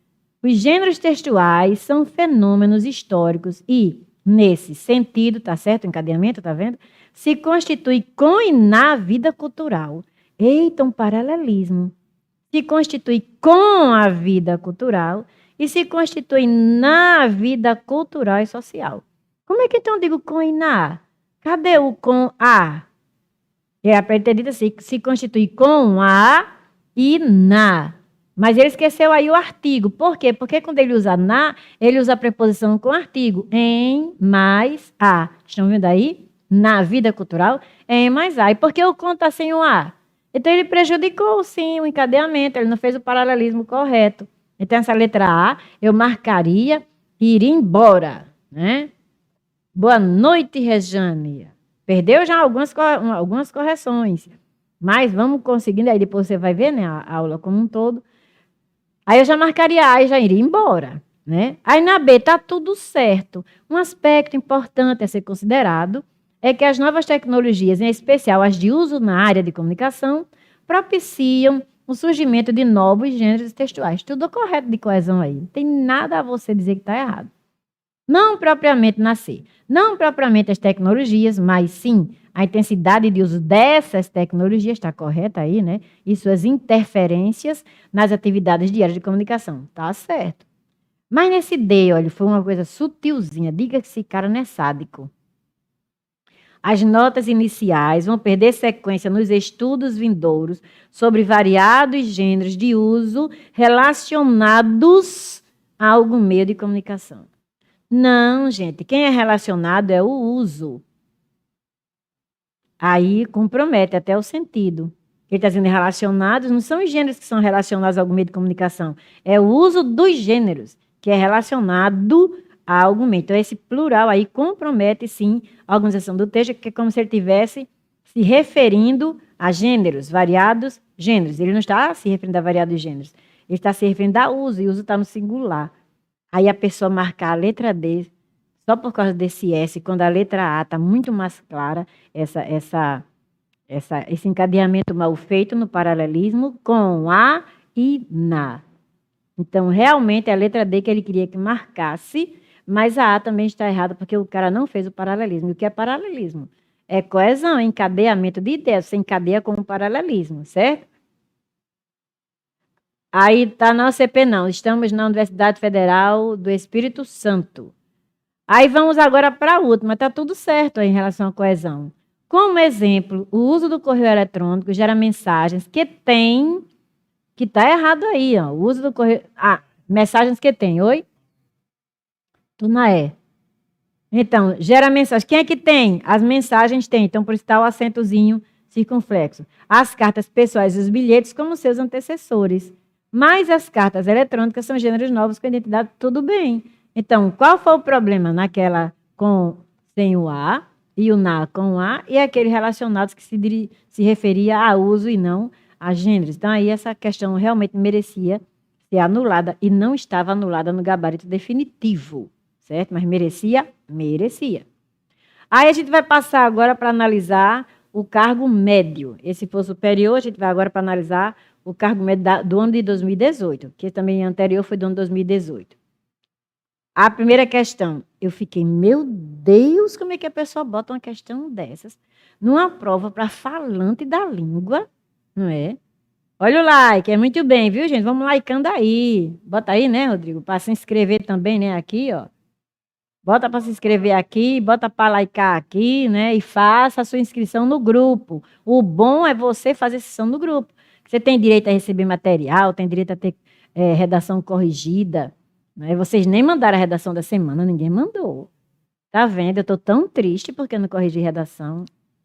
Speaker 1: os gêneros textuais são fenômenos históricos e, nesse sentido, tá certo? O encadeamento, tá vendo? Se constitui com e na vida cultural. Eita, um paralelismo. Se constitui com a vida cultural e se constitui na vida cultural e social. Como é que então eu digo com e na? Cadê o com a? Era para ele ter dito assim, se constitui com a e na. Mas ele esqueceu aí o artigo. Por quê? Porque quando ele usa na, ele usa a preposição com artigo. Em mais a. Estão vendo aí? Na vida cultural, em mais a. E por que o com está sem o a? Então ele prejudicou, sim, o encadeamento. Ele não fez o paralelismo correto. Então essa letra A, eu marcaria ir embora, né? Boa noite, Rejane. Perdeu já algumas correções. Mas vamos conseguindo, aí depois você vai ver, né, a aula como um todo. Aí eu já marcaria A e já iria embora, né? Aí na B tá tudo certo. Um aspecto importante a ser considerado é que as novas tecnologias, em especial as de uso na área de comunicação, propiciam o surgimento de novos gêneros textuais. Tudo correto de coesão aí. Não tem nada a você dizer que está errado. Não propriamente nascer, não propriamente as tecnologias, mas sim a intensidade de uso dessas tecnologias, está correta aí, né? E suas interferências nas atividades diárias de comunicação. Tá certo. Mas nesse D, olha, foi uma coisa sutilzinha. Diga que esse cara não é sádico. As notas iniciais vão perder sequência nos estudos vindouros sobre variados gêneros de uso relacionados a algum meio de comunicação. Não, gente, quem é relacionado é o uso. Aí compromete até o sentido. Ele está dizendo relacionados, não são os gêneros que são relacionados a algum meio de comunicação, é o uso dos gêneros, que é relacionado a algum meio. Então, esse plural aí compromete, sim, a organização do texto, que é como se ele estivesse se referindo a gêneros, variados gêneros. Ele não está se referindo a variados gêneros, ele está se referindo a uso, e o uso está no singular. Aí a pessoa marcar a letra D, só por causa desse S, quando a letra A está muito mais clara, esse encadeamento mal feito no paralelismo com a e na. Então, realmente, é a letra D que ele queria que marcasse, mas a A também está errada, porque o cara não fez o paralelismo. E o que é paralelismo? É coesão, encadeamento de ideias, você encadeia com o paralelismo, certo? Aí está na UCP não, estamos na Universidade Federal do Espírito Santo. Aí vamos agora para a última, está tudo certo aí em relação à coesão. Como exemplo, o uso do correio eletrônico gera mensagens que está errado aí, ó, o uso do correio, mensagens que tem, oi? Tunaé. Então, gera mensagem, quem é que tem? As mensagens tem, então por isso está o acentozinho circunflexo. As cartas pessoais e os bilhetes como seus antecessores. Mas as cartas eletrônicas são gêneros novos com identidade, tudo bem. Então, qual foi o problema naquela sem o A e o na com o A e aquele relacionados que se referia a uso e não a gêneros? Então, aí essa questão realmente merecia ser anulada e não estava anulada no gabarito definitivo, certo? Mas merecia? Merecia. Aí a gente vai passar agora para analisar o cargo médio. Esse for superior, a gente vai agora para analisar o cargo médio do ano de 2018, que também anterior foi do ano de 2018. A primeira questão, eu fiquei, meu Deus, como é que a pessoa bota uma questão dessas numa prova para falante da língua, não é? Olha o like, é muito bem, viu, gente? Vamos likeando aí. Bota aí, né, Rodrigo? Para se inscrever também, né, aqui, ó. Bota para se inscrever aqui, bota para likear aqui, né? E faça a sua inscrição no grupo. O bom é você fazer sessão no grupo. Você tem direito a receber material, tem direito a ter redação corrigida. Né? Vocês nem mandaram a redação da semana, ninguém mandou. Tá vendo? Eu estou tão triste porque eu não corrigi redação.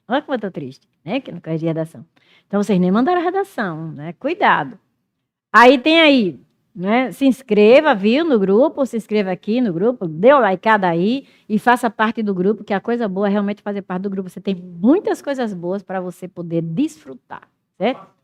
Speaker 1: Olha como eu estou triste, né? Que eu não corrigi redação. Então, vocês nem mandaram a redação, né? Cuidado. Aí tem aí, né? Se inscreva, viu, no grupo, se inscreva aqui no grupo, dê o likeada aí e faça parte do grupo, que a coisa boa é realmente fazer parte do grupo. Você tem muitas coisas boas para você poder desfrutar, certo?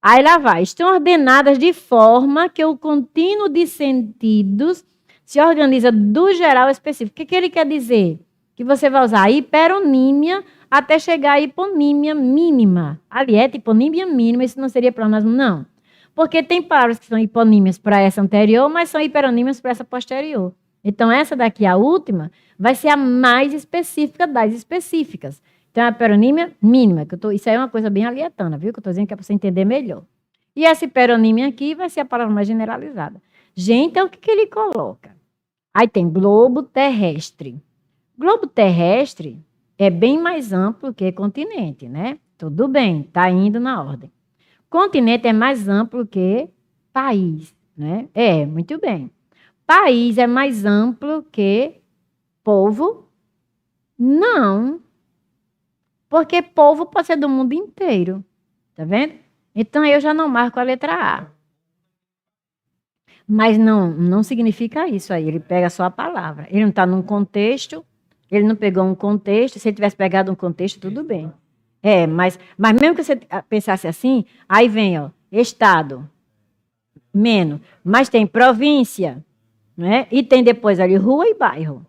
Speaker 1: Aí lá vai. Estão ordenadas de forma que o contínuo de sentidos se organiza do geral ao específico. O que ele quer dizer? Que você vai usar a hiperonímia até chegar à hiponímia mínima. Ali é hiponímia mínima, isso não seria pleonasmo, não. Porque tem palavras que são hiponímias para essa anterior, mas são hiperonímias para essa posterior. Então, essa daqui, a última, vai ser a mais específica das específicas. Então, a hiperonímia mínima, isso aí é uma coisa bem alietana, viu? Que eu estou dizendo que é para você entender melhor. E essa hiperonímia aqui vai ser a palavra mais generalizada. Gente, então o que ele coloca? Aí tem globo terrestre. Globo terrestre é bem mais amplo que continente, né? Tudo bem, está indo na ordem. Continente é mais amplo que país, né? É, muito bem. País é mais amplo que povo? Não, porque povo pode ser do mundo inteiro, tá vendo? Então eu já não marco a letra A. Mas não significa isso aí, ele pega só a palavra. Ele não está num contexto, ele não pegou um contexto, se ele tivesse pegado um contexto, tudo bem. Mas mesmo que você pensasse assim, aí vem, ó, estado, menos, mas tem província, né? E tem depois ali rua e bairro.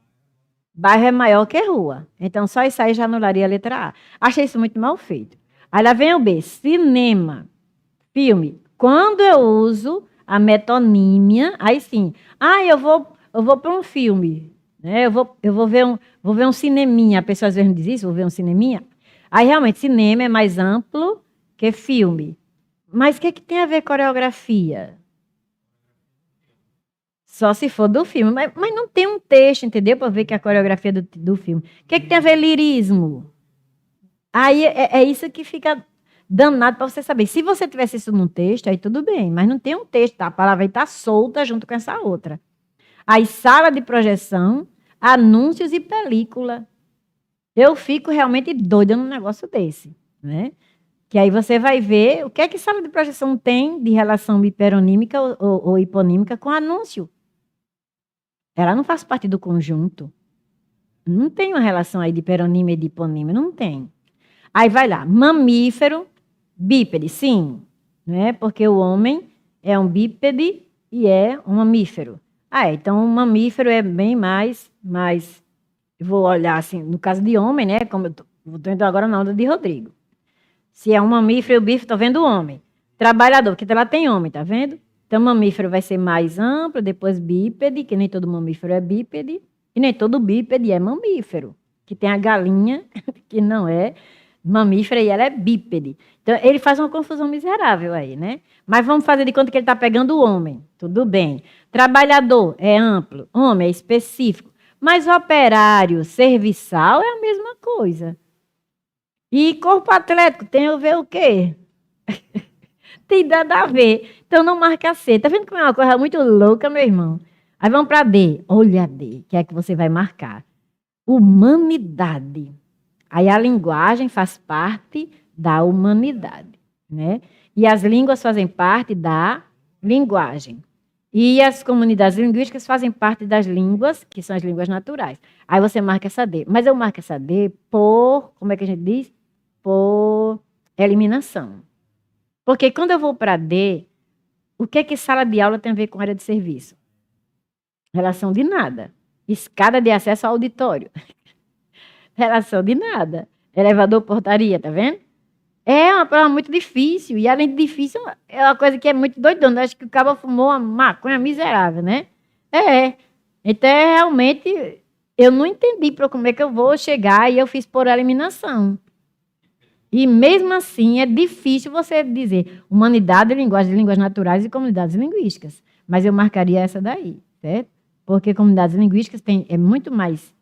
Speaker 1: Bairro é maior que rua. Então, só isso aí já anularia a letra A. Achei isso muito mal feito. Aí lá vem o B, cinema, filme. Quando eu uso a metonímia, aí sim. Eu vou para um filme, né? Eu vou ver um cineminha. A pessoa às vezes me diz isso, vou ver um cineminha. Aí realmente cinema é mais amplo que filme. Mas o que tem a ver coreografia? Só se for do filme. Mas não tem um texto, entendeu? Para ver que é a coreografia do filme. O que tem a ver lirismo? Aí é isso que fica danado para você saber. Se você tivesse isso num texto, aí tudo bem. Mas não tem um texto, tá? A palavra aí está solta junto com essa outra. Aí, sala de projeção, anúncios e película. Eu fico realmente doida num negócio desse, né? Que aí você vai ver o que é que sala de projeção tem de relação hiperonímica ou hiponímica com anúncio. Ela não faz parte do conjunto. Não tem uma relação aí de hiperonímia e de hiponímia, não tem. Aí vai lá, mamífero, bípede, sim, né? Porque o homem é um bípede e é um mamífero. Então o mamífero é bem mais, vou olhar assim, no caso de homem, né? Como eu estou indo agora na onda de Rodrigo. Se é um mamífero e o bípede, estou vendo o homem. Trabalhador, porque lá tem homem, tá vendo? Então mamífero vai ser mais amplo, depois bípede, que nem todo mamífero é bípede, e nem todo bípede é mamífero, que tem a galinha, que não é mamífera e ela é bípede. Então, ele faz uma confusão miserável aí, né? Mas vamos fazer de conta que ele está pegando o homem. Tudo bem. Trabalhador é amplo, homem é específico. Mas operário, serviçal é a mesma coisa. E corpo atlético tem a ver o quê? Tem nada a ver. Então, não marca C. Tá vendo como é uma coisa muito louca, meu irmão? Aí vamos para D. Olha a D, que é que você vai marcar. Humanidade. Aí a linguagem faz parte da humanidade, né? E as línguas fazem parte da linguagem. E as comunidades linguísticas fazem parte das línguas, que são as línguas naturais. Aí você marca essa D. Mas eu marco essa D por, como é que a gente diz? Por eliminação. Porque quando eu vou para D, o que é que sala de aula tem a ver com área de serviço? Relação de nada. Escada de acesso ao auditório. Relação de nada. Elevador, portaria, tá vendo? É uma prova muito difícil. E além de difícil, é uma coisa que é muito doidona. Acho que o cara fumou uma maconha miserável, né? Então, realmente, eu não entendi para como é que eu vou chegar e eu fiz por eliminação. E mesmo assim, é difícil você dizer humanidade, linguagem de línguas naturais e comunidades linguísticas. Mas eu marcaria essa daí, certo? Porque comunidades linguísticas é muito mais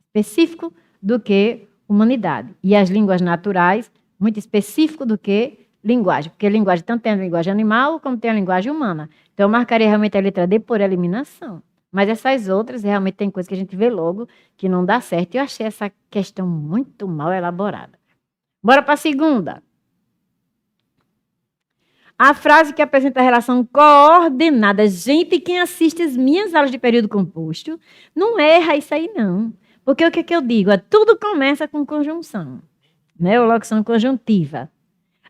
Speaker 1: específico do que humanidade. E as línguas naturais, muito específico do que linguagem. Porque linguagem tanto tem a linguagem animal como tem a linguagem humana. Então, eu marcaria realmente a letra D por eliminação. Mas essas outras, realmente tem coisa que a gente vê logo que não dá certo. E eu achei essa questão muito mal elaborada. Bora para a segunda. A frase que apresenta a relação coordenada. Gente, quem assiste as minhas aulas de período composto, não erra isso aí, não. Porque o que, que eu digo? Tudo começa com conjunção, né? Ou locução conjuntiva.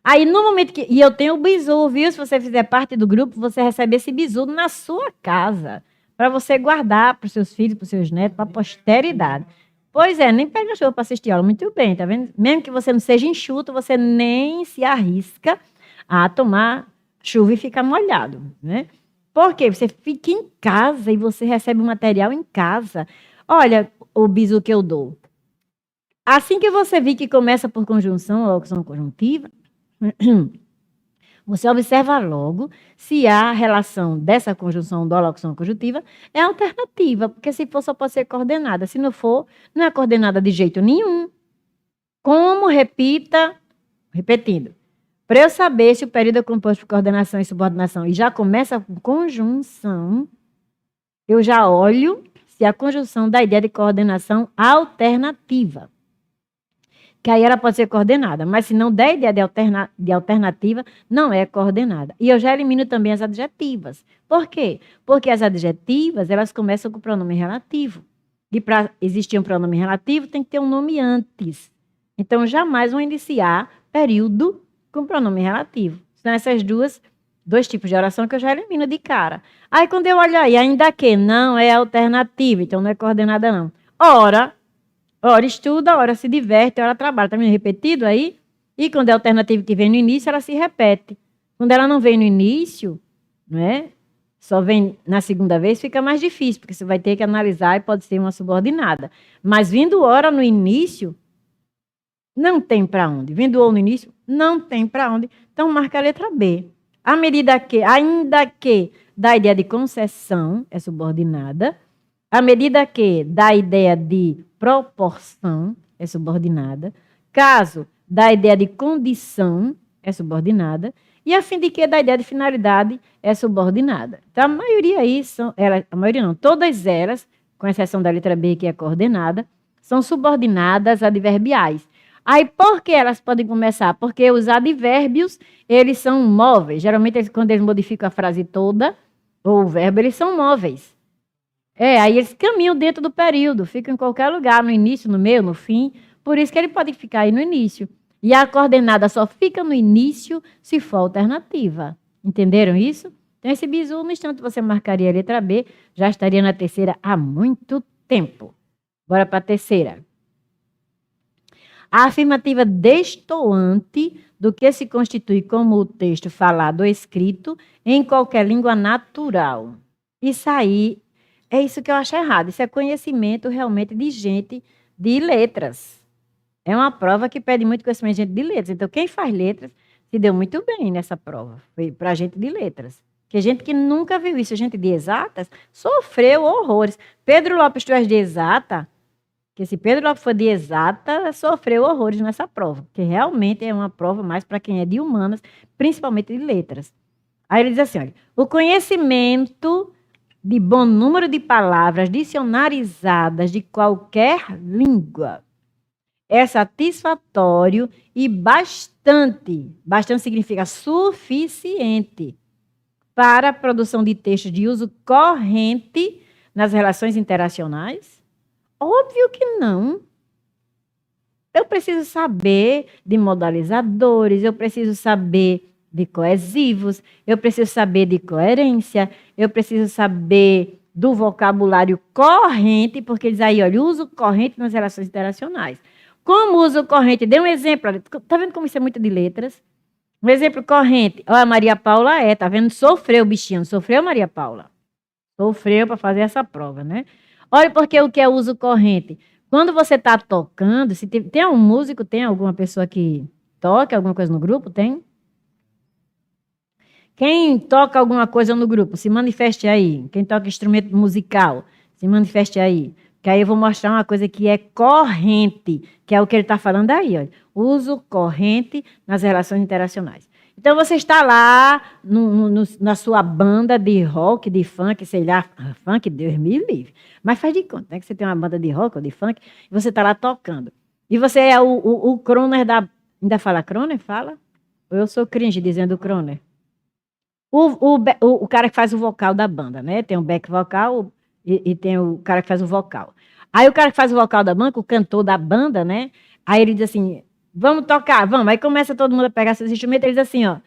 Speaker 1: Aí, no momento que... E eu tenho o bizu, viu? Se você fizer parte do grupo, você recebe esse bizu na sua casa, para você guardar para os seus filhos, para os seus netos, para a posteridade. Pois é, nem pega chuva para assistir aula. Muito bem, tá vendo? Mesmo que você não seja enxuto, você nem se arrisca a tomar chuva e ficar molhado, né? Por quê? Você fica em casa e você recebe o material em casa. Olha o bizu que eu dou. Assim que você vir que começa por conjunção ou locução conjuntiva, você observa logo se a relação dessa conjunção da locução conjuntiva é alternativa, porque se for só pode ser coordenada, se não for, não é coordenada de jeito nenhum. Como repetindo. Para eu saber se o período é composto por coordenação e subordinação e já começa com conjunção, eu já olho se a conjunção da ideia de coordenação alternativa. Que aí ela pode ser coordenada, mas se não der ideia de alternativa, não é coordenada. E eu já elimino também as adjetivas. Por quê? Porque as adjetivas, elas começam com pronome relativo. E para existir um pronome relativo, tem que ter um nome antes. Então, jamais vão iniciar período com pronome relativo. São essas dois tipos de oração que eu já elimino de cara. Aí, quando eu olho aí, ainda que não é alternativa, então não é coordenada, não. Ora estuda, ora se diverte, ora trabalha. Está me repetido aí? E quando é alternativa que vem no início, ela se repete. Quando ela não vem no início, não é? Só vem na segunda vez, fica mais difícil, porque você vai ter que analisar e pode ser uma subordinada. Mas vindo ora no início, não tem para onde. Vindo ou no início, não tem para onde. Então, marca a letra B. À medida que, ainda que dá a ideia de concessão, é subordinada. À medida que dá a ideia de proporção, é subordinada. Caso dá a ideia de condição, é subordinada. E a fim de que dá a ideia de finalidade, é subordinada. Então, a maioria aí são, a maioria não, todas elas, com exceção da letra B, que é coordenada, são subordinadas adverbiais. Aí, por que elas podem começar? Porque os advérbios, eles são móveis. Geralmente, quando eles modificam a frase toda, ou o verbo, eles são móveis. Aí eles caminham dentro do período, ficam em qualquer lugar, no início, no meio, no fim. Por isso que ele pode ficar aí no início. E a coordenada só fica no início se for alternativa. Entenderam isso? Então, esse bizu, no instante você marcaria a letra B, já estaria na terceira há muito tempo. Bora para a terceira. A afirmativa destoante do que se constitui como o texto falado ou escrito em qualquer língua natural. Isso aí é isso que eu acho errado. Isso é conhecimento realmente de gente de letras. É uma prova que pede muito conhecimento de gente de letras. Então, quem faz letras se deu muito bem nessa prova. Foi para gente de letras. Porque gente que nunca viu isso, gente de exatas, sofreu horrores. Pedro Lopes, tu és de exata, que se Pedro Lopes for de exata, sofreu horrores nessa prova. Porque realmente é uma prova mais para quem é de humanas, principalmente de letras. Aí ele diz assim, olha, o conhecimento de bom número de palavras dicionarizadas de qualquer língua é satisfatório e bastante significa suficiente para a produção de textos de uso corrente nas relações interacionais? Óbvio que não. Eu preciso saber de modalizadores, eu preciso saber de coesivos, eu preciso saber de coerência, eu preciso saber do vocabulário corrente, porque diz aí, olha, uso corrente nas relações interacionais. Como uso corrente? Dê um exemplo. Está vendo como isso é muito de letras? Um exemplo corrente. Olha, a Maria Paula tá vendo? Sofreu, bichinho. Sofreu, Maria Paula? Sofreu para fazer essa prova, né? Olha porque o que é uso corrente. Quando você está tocando, se tem um músico, tem alguma pessoa que toca alguma coisa no grupo? Tem? Quem toca alguma coisa no grupo, se manifeste aí. Quem toca instrumento musical, se manifeste aí. Que aí eu vou mostrar uma coisa que é corrente, que é o que ele está falando aí. Olha. Uso corrente nas relações interacionais. Então, você está lá na sua banda de rock, de funk, sei lá, funk, Deus me livre. Mas faz de conta, né, que você tem uma banda de rock ou de funk, e você está lá tocando. E você é o croner da... Ainda fala croner? Fala? Ou eu sou cringe dizendo croner? O cara que faz o vocal da banda, né? Tem o back vocal e tem o cara que faz o vocal. Aí o cara que faz o vocal da banda, o cantor da banda, né? Aí ele diz assim, vamos tocar, vamos. Aí começa todo mundo a pegar seus instrumentos, ele diz assim, ó,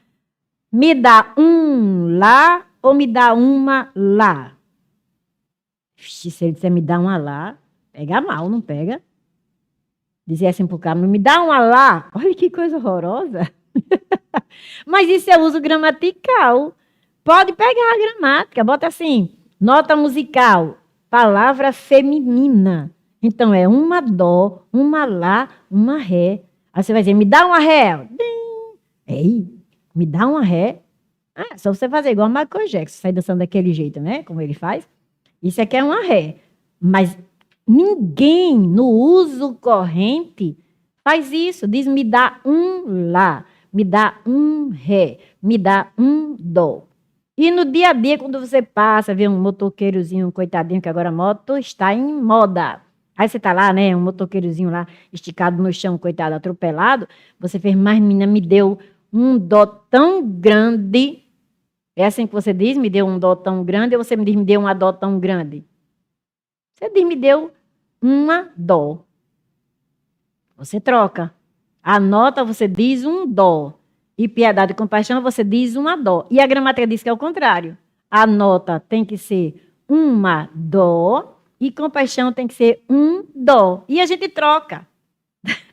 Speaker 1: me dá um lá ou me dá uma lá? Se ele disser me dá uma lá, pega mal, não pega? Dizia assim pro cara, me dá uma lá. Olha que coisa horrorosa. Mas isso é uso gramatical. Pode pegar a gramática, bota assim, nota musical, palavra feminina. Então, é uma dó, uma lá, uma ré. Aí você vai dizer, me dá uma ré. Ei, me dá uma ré. Ah, só você fazer igual o Michael Jackson, sair dançando daquele jeito, né? Como ele faz. Isso aqui é uma ré. Mas ninguém, no uso corrente, Faz isso, diz me dá um lá, me dá um ré, me dá um dó. E no dia a dia, quando você passa, vê um motoqueirozinho, coitadinho, que agora a moto está em moda. Aí você tá lá, né, um motoqueirozinho lá, esticado no chão, coitado, atropelado. Você fez, mas menina, me deu um dó tão grande. É assim que você diz, me deu um dó tão grande, ou você me diz, me deu uma dó tão grande? Você diz, me deu uma dó. Você troca. A nota, você diz um dó. E piedade e compaixão, você diz uma dó. E a gramática diz que é o contrário. A nota tem que ser uma dó e compaixão tem que ser um dó. E a gente troca.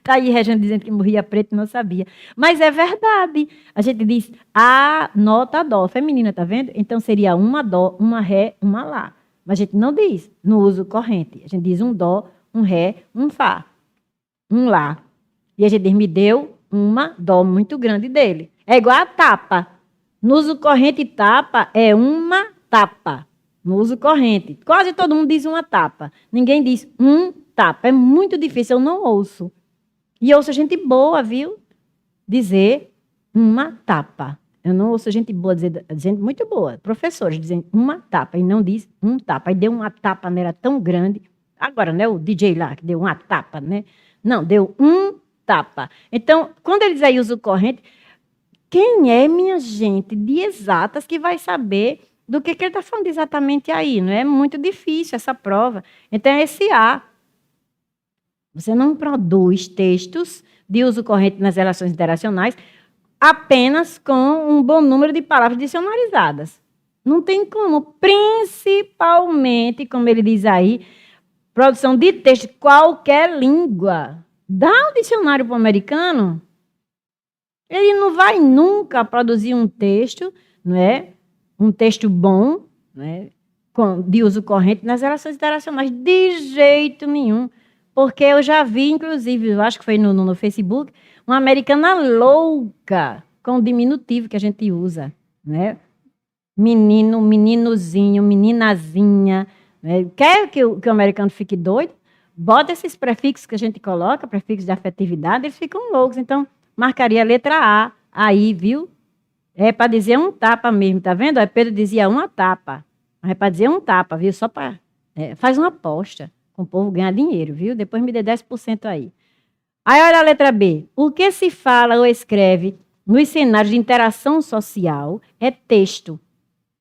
Speaker 1: Tá aí Regina dizendo que morria preto e não sabia. Mas é verdade. A gente diz a nota dó. Feminina, tá vendo? Então seria uma dó, uma ré, uma lá. Mas a gente não diz no uso corrente. A gente diz um dó, um ré, um fá, um lá. E a gente diz, me deu uma dó muito grande dele. É igual a tapa. No uso corrente, tapa é uma tapa. No uso corrente. Quase todo mundo diz uma tapa. Ninguém diz um tapa. É muito difícil, eu não ouço. E ouço gente boa, viu? Dizer uma tapa. Eu não ouço gente boa dizer, gente muito boa. Professores dizendo uma tapa e não diz um tapa. Aí deu uma tapa nela tão grande. Agora, né? O DJ lá que deu uma tapa, né? Não, deu um tapa. Então, quando ele diz aí uso corrente, quem é, minha gente, de exatas que vai saber do que ele está falando exatamente aí? Não é muito difícil essa prova. Então, é esse A. Você não produz textos de uso corrente nas relações interacionais apenas com um bom número de palavras dicionarizadas. Não tem como, principalmente, como ele diz aí, produção de texto de qualquer língua. Dá um dicionário para o americano, ele não vai nunca produzir um texto, não é? Um texto bom, não é? De uso corrente nas relações interacionais, de jeito nenhum. Porque eu já vi, inclusive, eu acho que foi no Facebook, uma americana louca com o diminutivo que a gente usa, né? Menino, meninozinho, meninazinha. Né? Quer que o americano fique doido? Bota esses prefixos que a gente coloca, prefixos de afetividade, eles ficam loucos. Então, marcaria a letra A aí, viu? É para dizer um tapa mesmo, tá vendo? Aí Pedro dizia uma tapa. Mas é para dizer um tapa, viu? Só para... faz uma aposta com o povo ganhar dinheiro, viu? Depois me dê 10% aí. Aí olha a letra B. O que se fala ou escreve nos cenários de interação social é texto,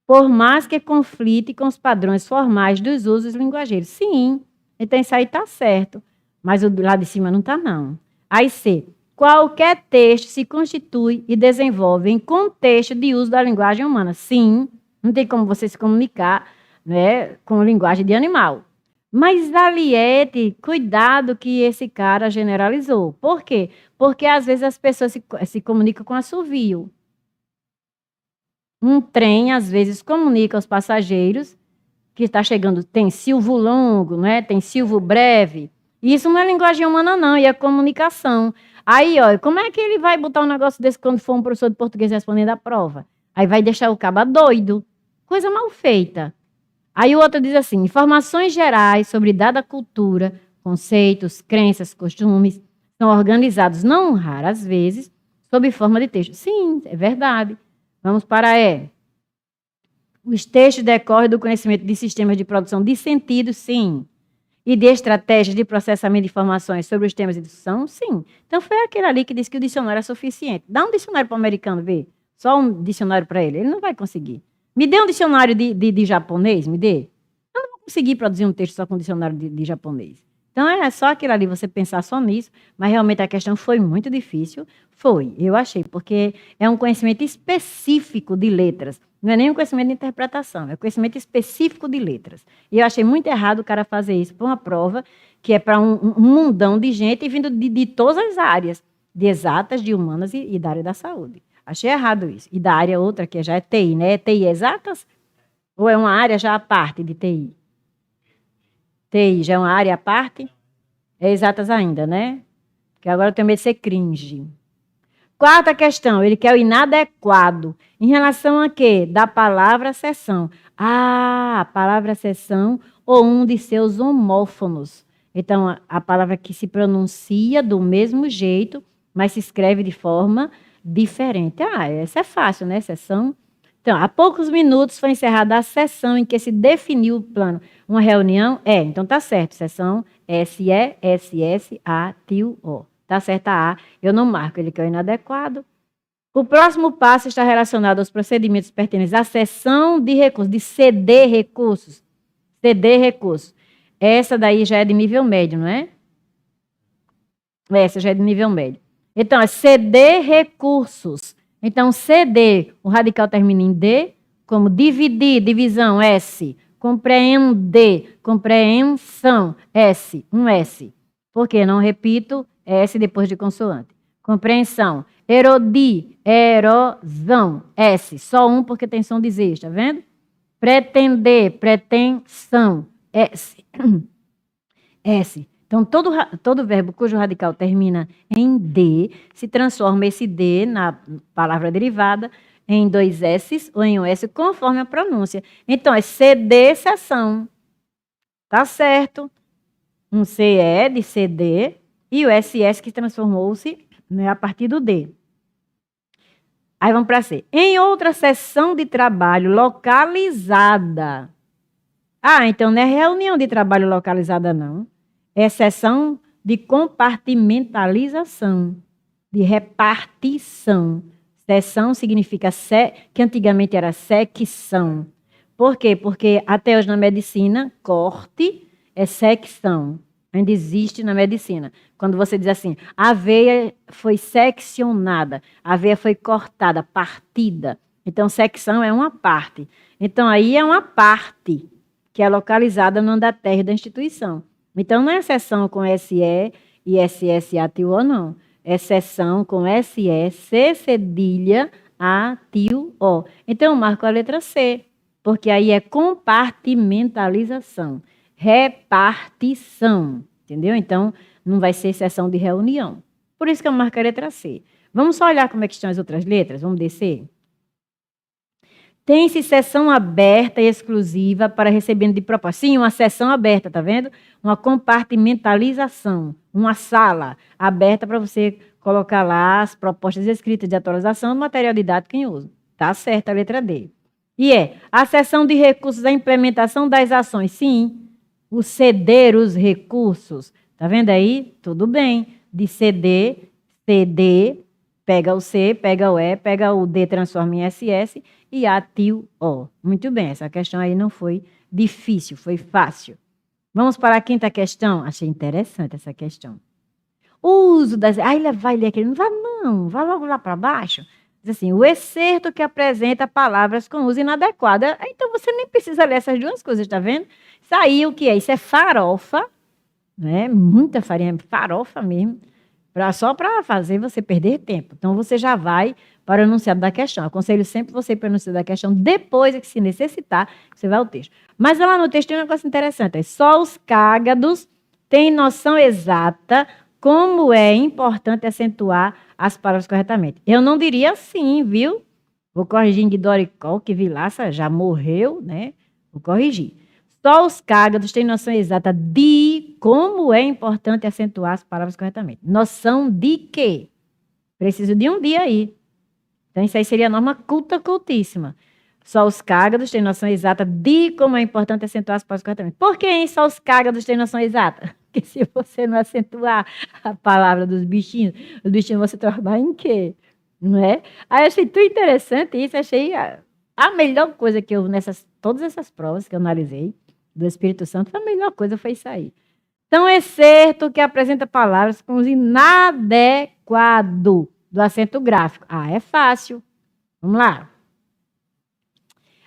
Speaker 1: por mais que conflite com os padrões formais dos usos linguageiros. Sim, então isso aí está certo, mas o lado de cima não está, não. Aí C. Qualquer texto se constitui e desenvolve em contexto de uso da linguagem humana. Sim, não tem como você se comunicar, né, com linguagem de animal. Mas, Aliette, cuidado que esse cara generalizou. Por quê? Porque, às vezes, as pessoas se comunicam com assovio. Um trem, às vezes, comunica aos passageiros que está chegando, tem silvo longo, né? Tem silvo breve. Isso não é linguagem humana, não, e é comunicação. Aí, ó, como é que ele vai botar um negócio desse quando for um professor de português respondendo a prova? Aí vai deixar o caba doido. Coisa mal feita. Aí o outro diz assim, informações gerais sobre dada cultura, conceitos, crenças, costumes, são organizados, não raras vezes, sob forma de texto. Sim, é verdade. Vamos para E. Os textos decorrem do conhecimento de sistemas de produção de sentido, sim. E de estratégias de processamento de informações sobre os temas de discussão, sim. Então foi aquele ali que disse que o dicionário é suficiente. Dá um dicionário para o americano ver. Só um dicionário para ele. Ele não vai conseguir. Me dê um dicionário de japonês, me dê. Eu não vou conseguir produzir um texto só com dicionário de japonês. Então, é só aquilo ali, você pensar só nisso, mas realmente a questão foi muito difícil. Foi, eu achei, porque é um conhecimento específico de letras. Não é nem um conhecimento de interpretação, é um conhecimento específico de letras. E eu achei muito errado o cara fazer isso para uma prova que é para um mundão de gente vindo de todas as áreas, de exatas, de humanas e da área da saúde. Achei errado isso. E da área outra, que já é TI, né? É TI exatas? Ou é uma área já à parte de TI? TI já é uma área à parte? É exatas ainda, né? Porque agora eu tenho medo de ser cringe. Quarta questão, ele quer o inadequado. Em relação a quê? Da palavra seção. Ah, a palavra seção ou um de seus homófonos. Então, a palavra que se pronuncia do mesmo jeito, mas se escreve de forma diferente. Essa é fácil, né? Sessão. Então, há poucos minutos foi encerrada a sessão em que se definiu o plano. Uma reunião? Então tá certo. Sessão SE-SS-A-TIO-O. Tá certo a A. Eu não marco ele que é o inadequado. O próximo passo está relacionado aos procedimentos pertinentes à sessão de recursos, de ceder recursos. Ceder recursos. Essa daí já é de nível médio, não é? Essa já é de nível médio. Então, é ceder recursos. Então, ceder, o radical termina em D, como dividir, divisão, S. Compreender, compreensão, S, um S. Por quê? Não repito, S depois de consoante. Compreensão. Erodir, erosão, S. Só um porque tem som de Z, está vendo? Pretender, pretensão, S. S. Então, todo verbo cujo radical termina em D, se transforma esse D na palavra derivada em dois S ou em um S, conforme a pronúncia. Então, é ceder, sessão. Tá certo? Um CE de CD e o SS que transformou-se, né, a partir do D. Aí vamos para C. Em outra sessão de trabalho localizada. Então não é reunião de trabalho localizada, não. É sessão de compartimentalização, de repartição. Sessão significa que antigamente era secção. Por quê? Porque até hoje na medicina, corte é secção. Ainda existe na medicina. Quando você diz assim, a veia foi seccionada, a veia foi cortada, partida. Então, secção é uma parte. Então, aí é uma parte que é localizada no andar térreo da instituição. Então, não é seção com SE e SSATO, não. É seção com SE, C cedilha, A, tio, O. Então, eu marco a letra C, porque aí é compartimentalização, repartição, entendeu? Então, não vai ser sessão de reunião. Por isso que eu marco a letra C. Vamos só olhar como é que estão as outras letras? Vamos descer? Tem-se sessão aberta e exclusiva para recebimento de propostas. Sim, uma sessão aberta, tá vendo? Uma compartimentalização, uma sala aberta para você colocar lá as propostas escritas de atualização do material didático em uso. Tá certo a letra D. E a sessão de recursos, a implementação das ações. Sim, o ceder os recursos. Tá vendo aí? Tudo bem. De ceder, pega o C, pega o E, pega o D, transforma em SS e A, tio, O. Muito bem, essa questão aí não foi difícil, foi fácil. Vamos para a quinta questão. Achei interessante essa questão. O uso das... ele vai ler aquele... Não vai não, vai logo lá para baixo. Diz assim, o excerto que apresenta palavras com uso inadequado. Então, você nem precisa ler essas duas coisas, tá vendo? Isso aí, o que é? Isso é farofa, né? Muita farinha, farofa mesmo. Só para fazer você perder tempo. Então, você já vai para o enunciado da questão. Aconselho sempre você para o enunciado da questão, depois é que se necessitar, você vai ao texto. Mas lá no texto tem um negócio interessante. Só os cágados têm noção exata como é importante acentuar as palavras corretamente. Eu não diria assim, viu? Vou corrigir de Doricol, que Vilaça já morreu, né? Vou corrigir. Só os cágados têm noção exata de como é importante acentuar as palavras corretamente. Noção de quê? Preciso de um dia aí. Então, isso aí seria a norma culta, cultíssima. Só os cágados têm noção exata de como é importante acentuar as palavras corretamente. Por que só os cágados têm noção exata? Porque se você não acentuar a palavra dos bichinhos, os bichinhos vão se transformar em quê? Não é? Aí eu achei tão interessante isso, achei a melhor coisa que eu, todas essas provas que eu analisei, do Espírito Santo, a melhor coisa foi isso aí. Então, excerto que apresenta palavras com uso inadequado do acento gráfico. É fácil. Vamos lá.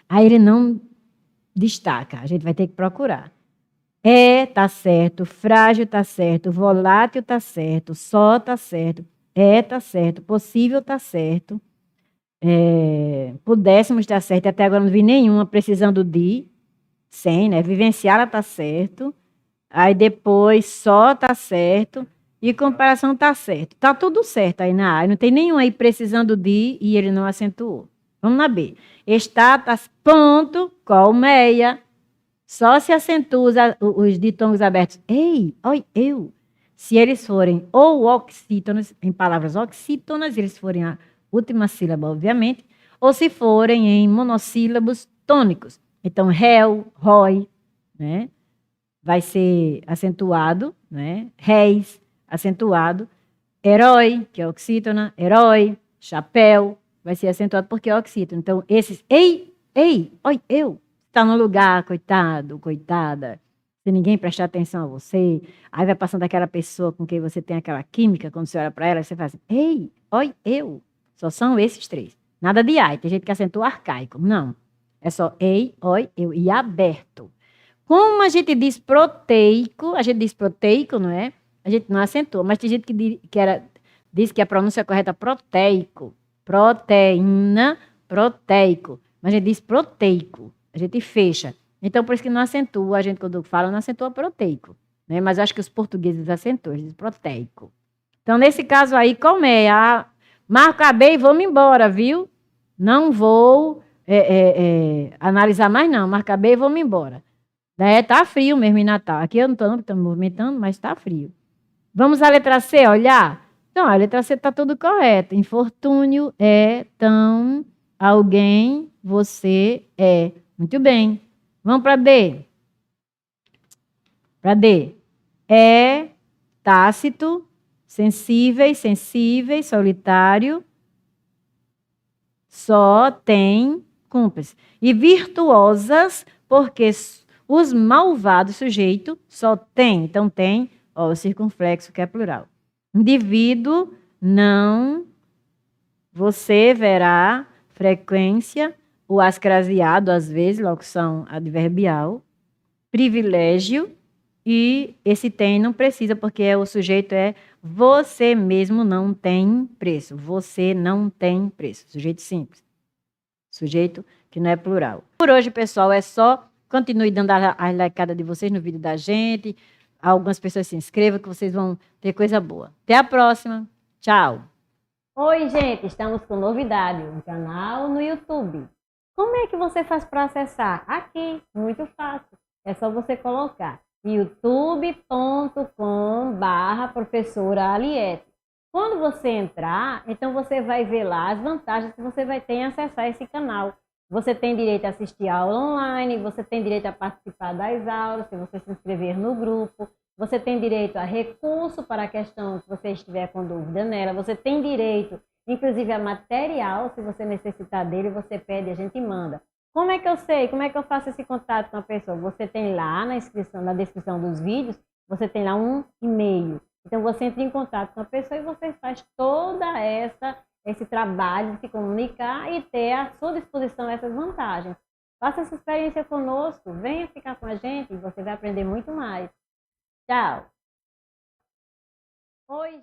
Speaker 1: Aí ele não destaca, a gente vai ter que procurar. Tá certo, frágil tá certo, volátil tá certo, só tá certo, tá certo, possível tá certo, pudéssemos tá certo, até agora não vi nenhuma precisando de, sem, né? Vivenciá-la tá certo, aí depois só tá certo e comparação tá certo. Tá tudo certo aí na área, não tem nenhum aí precisando de e ele não acentuou. Vamos na B. Estátas, ponto, colmeia. Só se acentua os ditongos abertos. Ei, oi, eu. Se eles forem ou oxítonos, em palavras oxítonas, eles forem a última sílaba, obviamente, ou se forem em monossílabos tônicos. Então, réu, rói, né? Vai ser acentuado, né? Réis, acentuado. Herói, que é oxítona, herói, chapéu, vai ser acentuado porque é oxítono. Então, esses, ei, oi, eu, está no lugar, coitado, coitada, se ninguém prestar atenção a você, aí vai passando aquela pessoa com quem você tem aquela química, quando você olha para ela, você faz assim, ei, oi, eu. Só são esses três. Nada de ai, tem gente que acentua arcaico. Não. É só ei, oi, eu. E aberto. Como a gente diz proteico, não é? A gente não acentua, mas tem gente diz que a pronúncia correta é proteico. Proteína, proteico. Mas a gente diz proteico. A gente fecha. Então, por isso que não acentua, a gente quando fala não acentua proteico. Né? Mas eu acho que os portugueses acentuam, eles dizem proteico. Então, nesse caso aí, como é? Marco a B e vou-me embora, viu? Não vou analisar mais não, marca B e vou-me embora. Tá frio mesmo em Natal. Aqui eu não estou me movimentando, mas está frio. Vamos à letra C, olhar? Então, a letra C está tudo correto. Infortúnio é tão alguém, você é. Muito bem. Vamos para D. Para D. É tácito, sensíveis, solitário, só tem cúmplice. E virtuosas, porque os malvados, sujeito, só tem. Então, tem o circunflexo, que é plural. Indivíduo, não. Você verá. Frequência, o ascraseado, às vezes, locução adverbial. Privilégio, e esse tem não precisa, porque o sujeito é você mesmo não tem preço. Você não tem preço. Sujeito simples. Sujeito que não é plural. Por hoje, pessoal, é só. Continue dando a likeada de vocês no vídeo da gente. Algumas pessoas se inscrevam que vocês vão ter coisa boa. Até a próxima. Tchau.
Speaker 2: Oi, gente, estamos com novidade, um canal no YouTube. Como é que você faz para acessar? Aqui, muito fácil. É só você colocar youtube.com/professora Aliette. Quando você entrar, então você vai ver lá as vantagens que você vai ter em acessar esse canal. Você tem direito a assistir aula online, você tem direito a participar das aulas, se você se inscrever no grupo. Você tem direito a recurso para a questão que você estiver com dúvida nela. Você tem direito, inclusive, a material. Se você necessitar dele, você pede, a gente manda. Como é que eu sei? Como é que eu faço esse contato com a pessoa? Você tem lá na descrição dos vídeos, você tem lá um e-mail. Então, você entra em contato com a pessoa e você faz esse trabalho de se comunicar e ter à sua disposição essas vantagens. Faça essa experiência conosco, venha ficar com a gente e você vai aprender muito mais. Tchau! Oi.